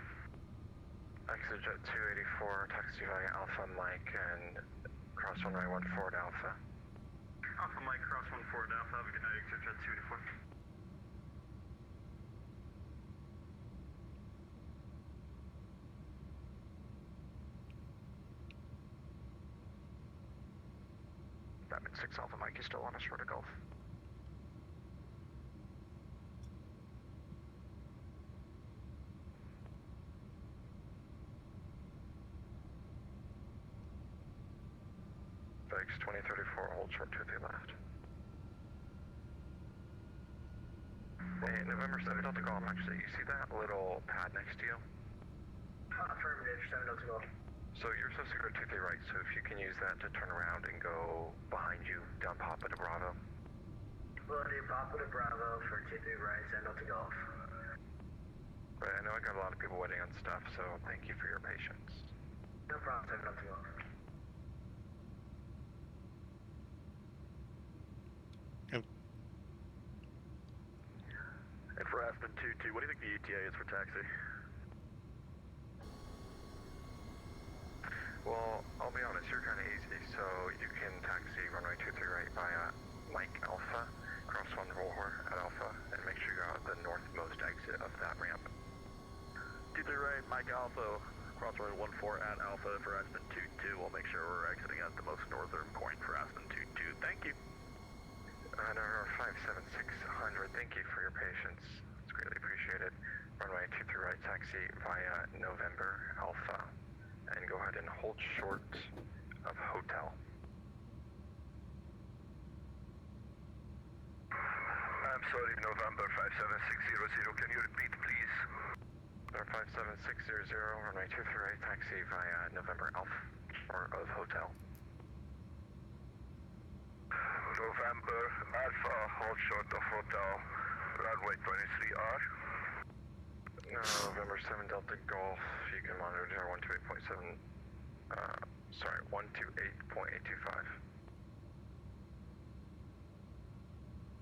Exit 284, taxi via Alpha Mike, and cross runway 14 Alpha. Alpha Mike, cross 14 Alpha, have a good night, exit 284. Diamond 6 Alpha Mike, you still on a short of Gulf. FedEx 2034, hold short to the left. Hey, November 7 Delta Golf, actually, you see that little pad next to you? Affirmative, 7 Delta Golf. So you're supposed to go to the right, so if you can use that to turn around and go behind you, down Papa to Bravo. Will do Papa to Bravo for 23 right, 7 Delta Golf. But I know I got a lot of people waiting on stuff, so thank you for your patience. No problem, 7 Delta Golf. And for Aspen 22, what do you think the ETA is for taxi? Well, I'll be honest, you're kind of easy, so you can taxi runway 23 right via Mike Alpha, cross 1 4 at Alpha, and make sure you're out the northmost exit of that ramp. 23 right, Mike Alpha, cross runway 14 at Alpha for Aspen 22. We'll make sure we're exiting at the most northern point for Aspen 22. Thank you. NR 57600, thank you for your patience. It's greatly appreciated. Runway 23 right, taxi via November Alpha, and go ahead and hold short of hotel. I'm sorry, November 57600, can you repeat, please? NR 57600, runway 23 right, taxi via November Alpha, or of hotel. November Alpha, hold short of hotel, runway 23R. November 7 Delta Golf, you can monitor tower 128.7, 128.825.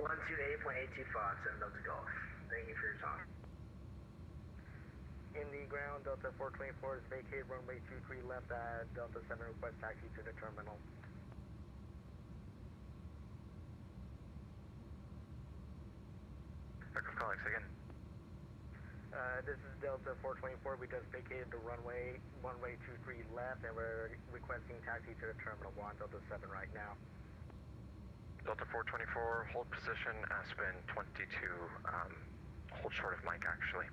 128.825, 7 Delta Golf. Thank you for your time. Indy ground, Delta 424 is vacate runway 23 left at Delta 7, request taxi to the terminal. Aircraft calling again. This is Delta 424. We just vacated the runway 23 left, and we're requesting taxi to the terminal. We're on Delta 7 right now. Delta 424, hold position, Aspen 22, hold short of Mike, actually.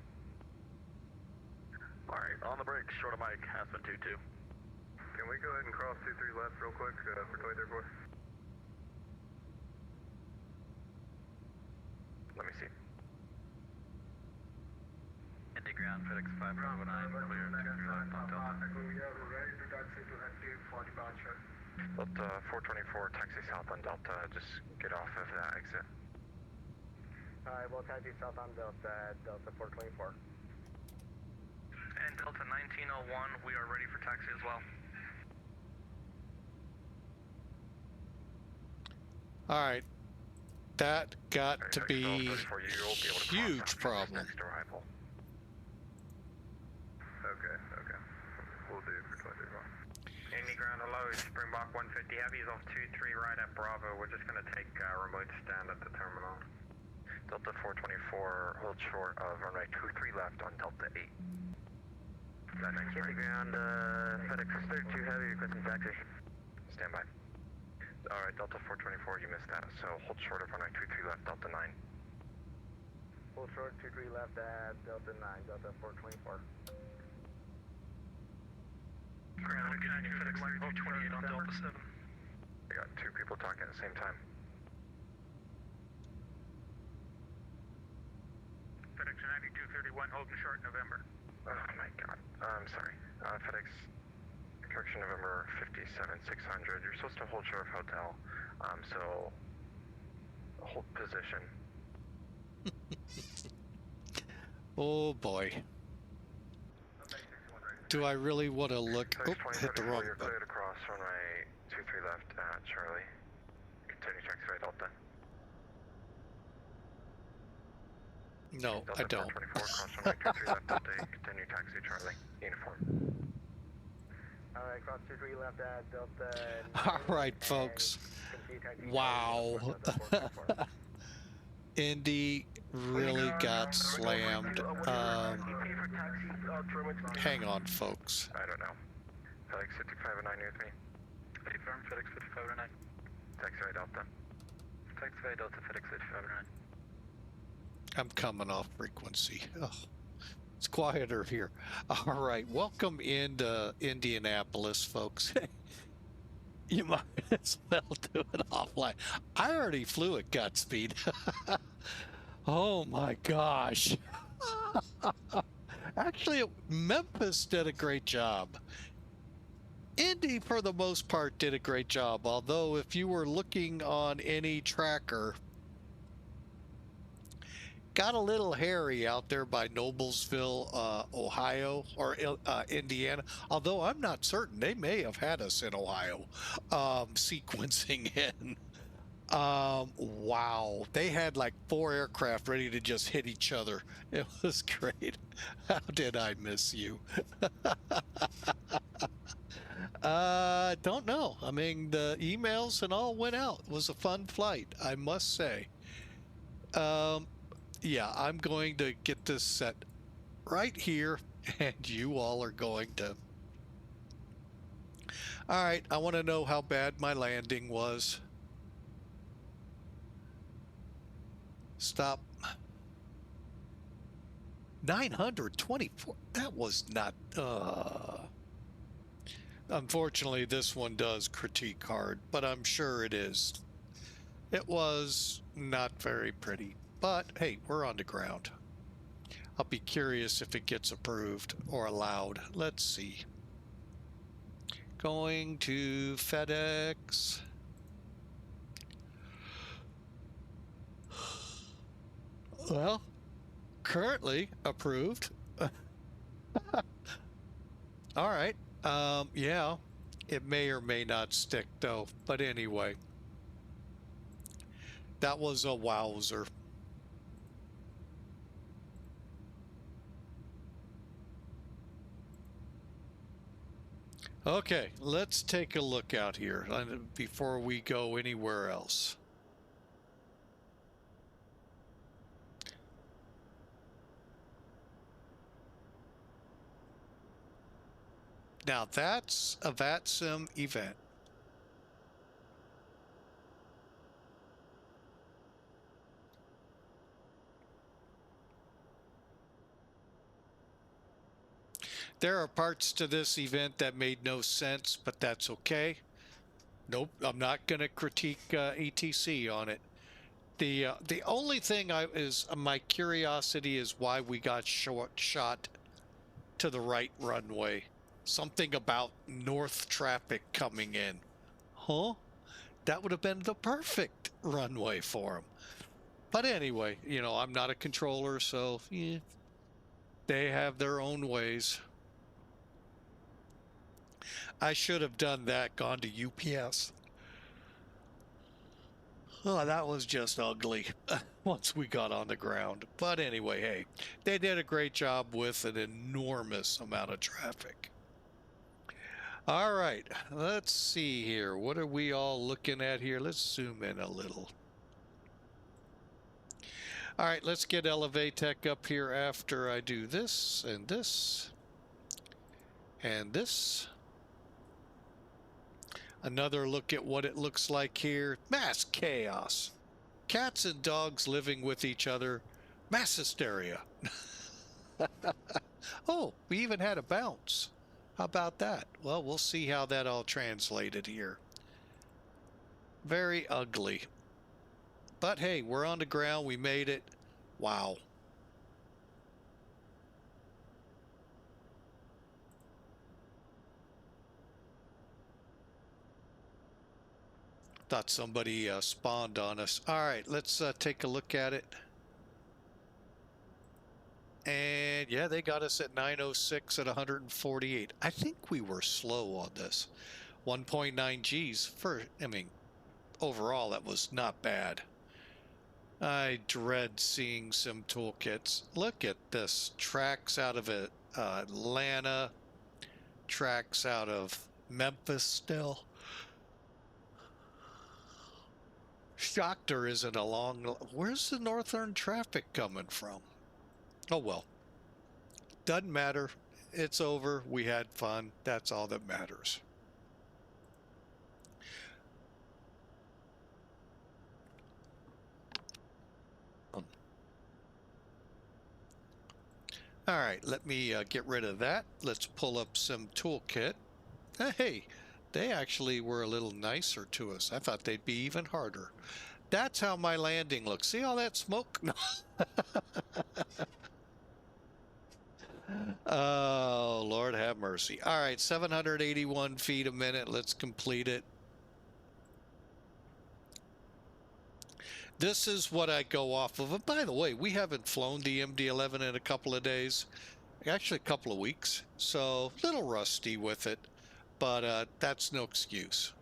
Alright, on the brakes, short of Mike, Aspen 22. Can we go ahead and cross 23 left real quick for 23-4? Let me see. Indy ground, FedEx 509, clear, 23 left on Delta. We are ready to taxi to ND for departure. Delta 424, taxi south on Delta, just get off of that exit. Alright, we'll taxi south on Delta at Delta 424. And Delta 1901, we are ready for taxi as well. Alright. That got to be huge problem. Okay. We'll do for 23-4. Indy ground, hello, Springbok 150 Heavy is off 23 right at Bravo. We're just going to take remote stand at the terminal. Delta 424, hold short of runway 23 left on Delta 8. That next Indy ground, FedEx 32 Heavy, requesting taxi. Stand by. Alright, Delta 424, you missed that, so hold short of runway 23 left, Delta 9. Hold short 23 left at Delta 9, Delta 424. Ground, getting FedEx 3228 on Delta 7. We got two people talking at the same time. FedEx 9231, holding short November. Oh my god, I'm sorry. FedEx, correction, November 57600, you're supposed to hold short of hotel, so hold position. Oh boy. Do I really want to look? Oh, hit the wrong You're button. cleared across runway 23 left at Charlie. Continue taxi right Delta. No, I don't. 424, cross runway 23 left Delta 8, continue taxi Charlie. Uniform. Alright, cross 23 left at Delta 9. Alright, folks. Wow. Indy really got slammed. Hang on, folks. I don't know. FedEx 5509 with me. Confirm, FedEx 5509. Taxi right Delta. Taxi Delta, FedEx 5509. I'm coming off frequency. Oh, it's quieter here. All right, welcome into Indianapolis, folks. You might as well do it offline. I already flew at gut speed. Oh my gosh. Actually, Memphis did a great job. Indy, for the most part, did a great job. Although, if you were looking on any tracker, got a little hairy out there by Noblesville, Ohio, or Indiana. Although I'm not certain, they may have had us in Ohio, sequencing in. Wow, they had like 4 aircraft ready to just hit each other. It was great. How did I miss you? Don't know. I mean, the emails and all went out. It was a fun flight, I must say. Yeah, I'm going to get this set right here, and you all are going to. All right, I want to know how bad my landing was. Stop. 924. That was not. Unfortunately, this one does critique hard, but I'm sure it is. It was not very pretty, but hey, we're on the ground. I'll be curious if it gets approved or allowed. Let's see. Going to FedEx. Well, currently approved. All right. Yeah, it may or may not stick though, but anyway, that was a wowzer. Okay, let's take a look out here before we go anywhere else. Now that's a VATSIM event. There are parts to this event that made no sense, but that's okay. Nope, I'm not going to critique ATC on it. The only thing is my curiosity is why we got shot to the right runway. Something about north traffic coming in. Huh? That would have been the perfect runway for them. But anyway, you know, I'm not a controller, so yeah, they have their own ways. I should have done that, gone to UPS. Oh, that was just ugly once we got on the ground. But anyway, hey, they did a great job with an enormous amount of traffic. All right, let's see here. What are we all looking at here? Let's zoom in a little. All right, let's get Elevatech up here after I do this and this and this. Another look at what it looks like here. Mass chaos. Cats and dogs living with each other. Mass hysteria. Oh, we even had a bounce. How about that? Well, we'll see how that all translated here. Very ugly. But hey, we're on the ground. We made it. Wow. Thought somebody spawned on us. All right, let's take a look at it. And yeah, they got us at 906 at 148. I think we were slow on this. 1.9 Gs for, I mean, overall that was not bad. I dread seeing some toolkits. Look at this. Tracks out of Atlanta. Tracks out of Memphis still. Shocked there isn't a long... Where's the northern traffic coming from? Oh well. Doesn't matter. It's over. We had fun. That's all that matters. All right, let me get rid of that. Let's pull up some toolkit. Hey, they actually were a little nicer to us. I thought they'd be even harder. That's how my landing looks. See all that smoke? Oh, Lord have mercy. All right, 781 feet a minute. Let's complete it. This is what I go off of. And by the way, we haven't flown the MD-11 in a couple of days. Actually, a couple of weeks. So, a little rusty with it. But that's no excuse.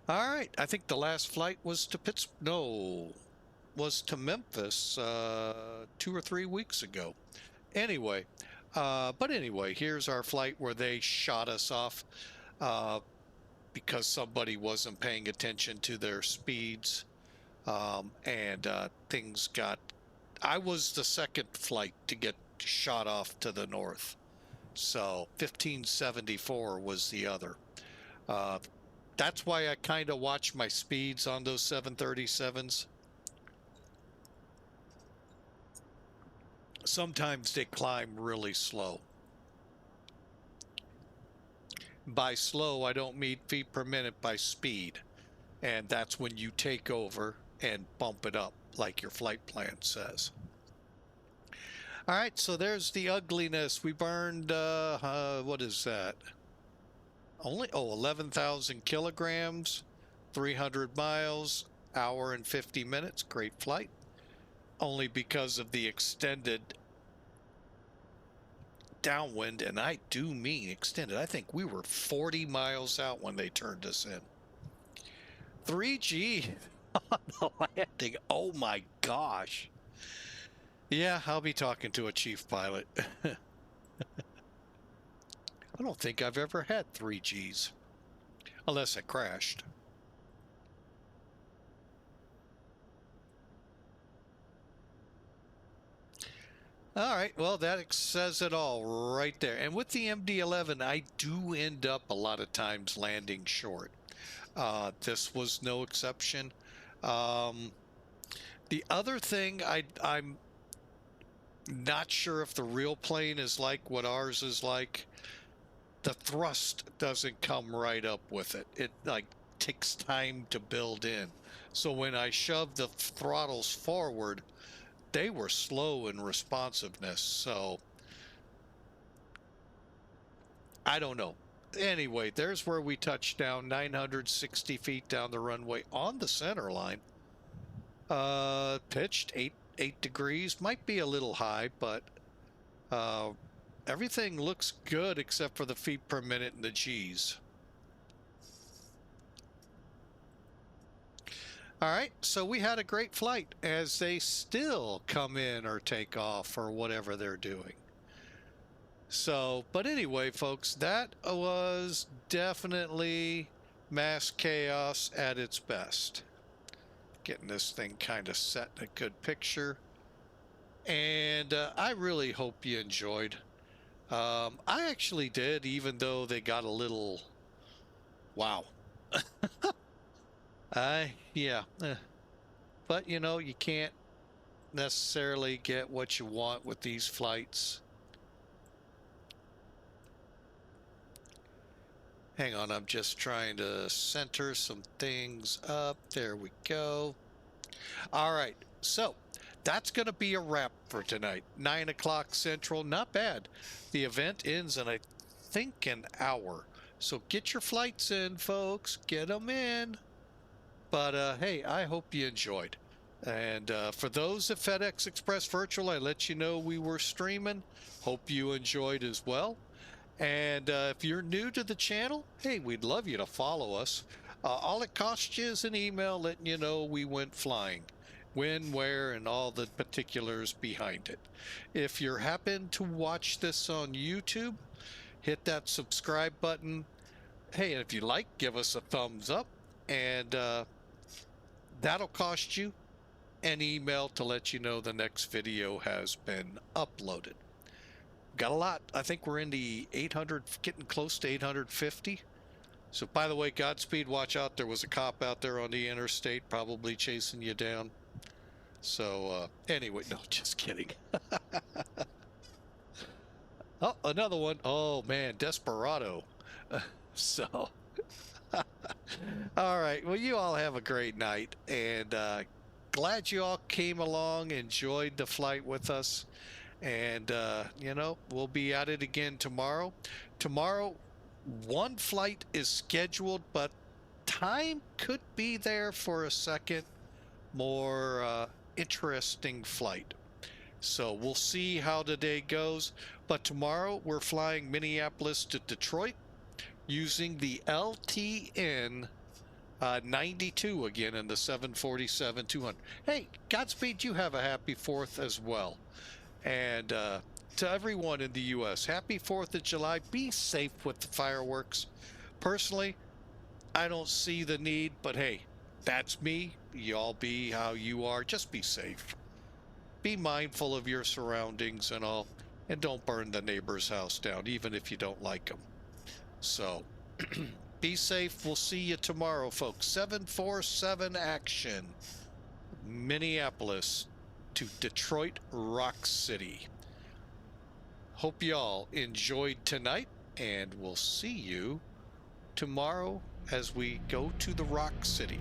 All right, I think the last flight was to was to Memphis 2 or 3 weeks ago. Anyway, But anyway, here's our flight where they shot us off because somebody wasn't paying attention to their speeds. And things got... I was the second flight to get shot off to the north. So 1574 was the other. That's why I kind of watch my speeds on those 737s. Sometimes they climb really slow. By slow, I don't mean feet per minute, by speed. And that's when you take over and bump it up like your flight plan says. All right, so there's the ugliness. We burned, what is that? Only, 11,000 kilograms, 300 miles, hour and 50 minutes. Great flight. Only because of the extended downwind, and I do mean extended. I think we were 40 miles out when they turned us in. 3G on the landing. Oh my gosh. Yeah, I'll be talking to a chief pilot. I don't think I've ever had 3Gs. Unless it crashed. All right, well, that says it all right there. And with the MD-11, I do end up a lot of times landing short. This was no exception. The other thing, I'm not sure if the real plane is like what ours is like. The thrust doesn't come right up with it. It like takes time to build in. So when I shoved the throttles forward, they were slow in responsiveness. So I don't know. Anyway, there's where we touched down, 960 feet down the runway on the center line. Pitched 8 degrees, might be a little high, but everything looks good except for the feet per minute and the G's. All right, so we had a great flight as they still come in or take off or whatever they're doing. So, but anyway, folks, that was definitely mass chaos at its best. Getting this thing kind of set in a good picture. And I really hope you enjoyed. I actually did, even though they got a little... Wow. Yeah. But, you know, you can't necessarily get what you want with these flights. Hang on, I'm just trying to center some things up. There we go. All right, so that's going to be a wrap for tonight. 9 o'clock Central, not bad. The event ends in, I think, an hour. So get your flights in, folks. Get them in. But, hey, I hope you enjoyed. And for those at FedEx Express Virtual, I let you know we were streaming. Hope you enjoyed as well. And if you're new to the channel, hey, we'd love you to follow us. All it costs you is an email letting you know we went flying. When, where, and all the particulars behind it. If you happen to watch this on YouTube, hit that subscribe button. Hey, and if you like, give us a thumbs up. And that'll cost you an email to let you know the next video has been uploaded. Got a lot. I think we're in the 800, getting close to 850. So, by the way, Godspeed, watch out. There was a cop out there on the interstate probably chasing you down. So, anyway, no, just kidding. Oh, another one. Oh, man, Desperado. So, all right. Well, you all have a great night. And glad you all came along, enjoyed the flight with us. And, you know, we'll be at it again tomorrow. Tomorrow, one flight is scheduled, but time could be there for a second more interesting flight. So we'll see how the day goes. But tomorrow, we're flying Minneapolis to Detroit using the LTN 92 again in the 747-200. Hey, Godspeed, you have a happy 4th as well. And to everyone in the U.S., happy 4th of July. Be safe with the fireworks. Personally, I don't see the need, but hey, that's me. Y'all be how you are. Just be safe. Be mindful of your surroundings and all, and don't burn the neighbor's house down, even if you don't like them. So, be safe. We'll see you tomorrow, folks. 747 action. Minneapolis to Detroit Rock City. Hope y'all enjoyed tonight, and we'll see you tomorrow as we go to the Rock City.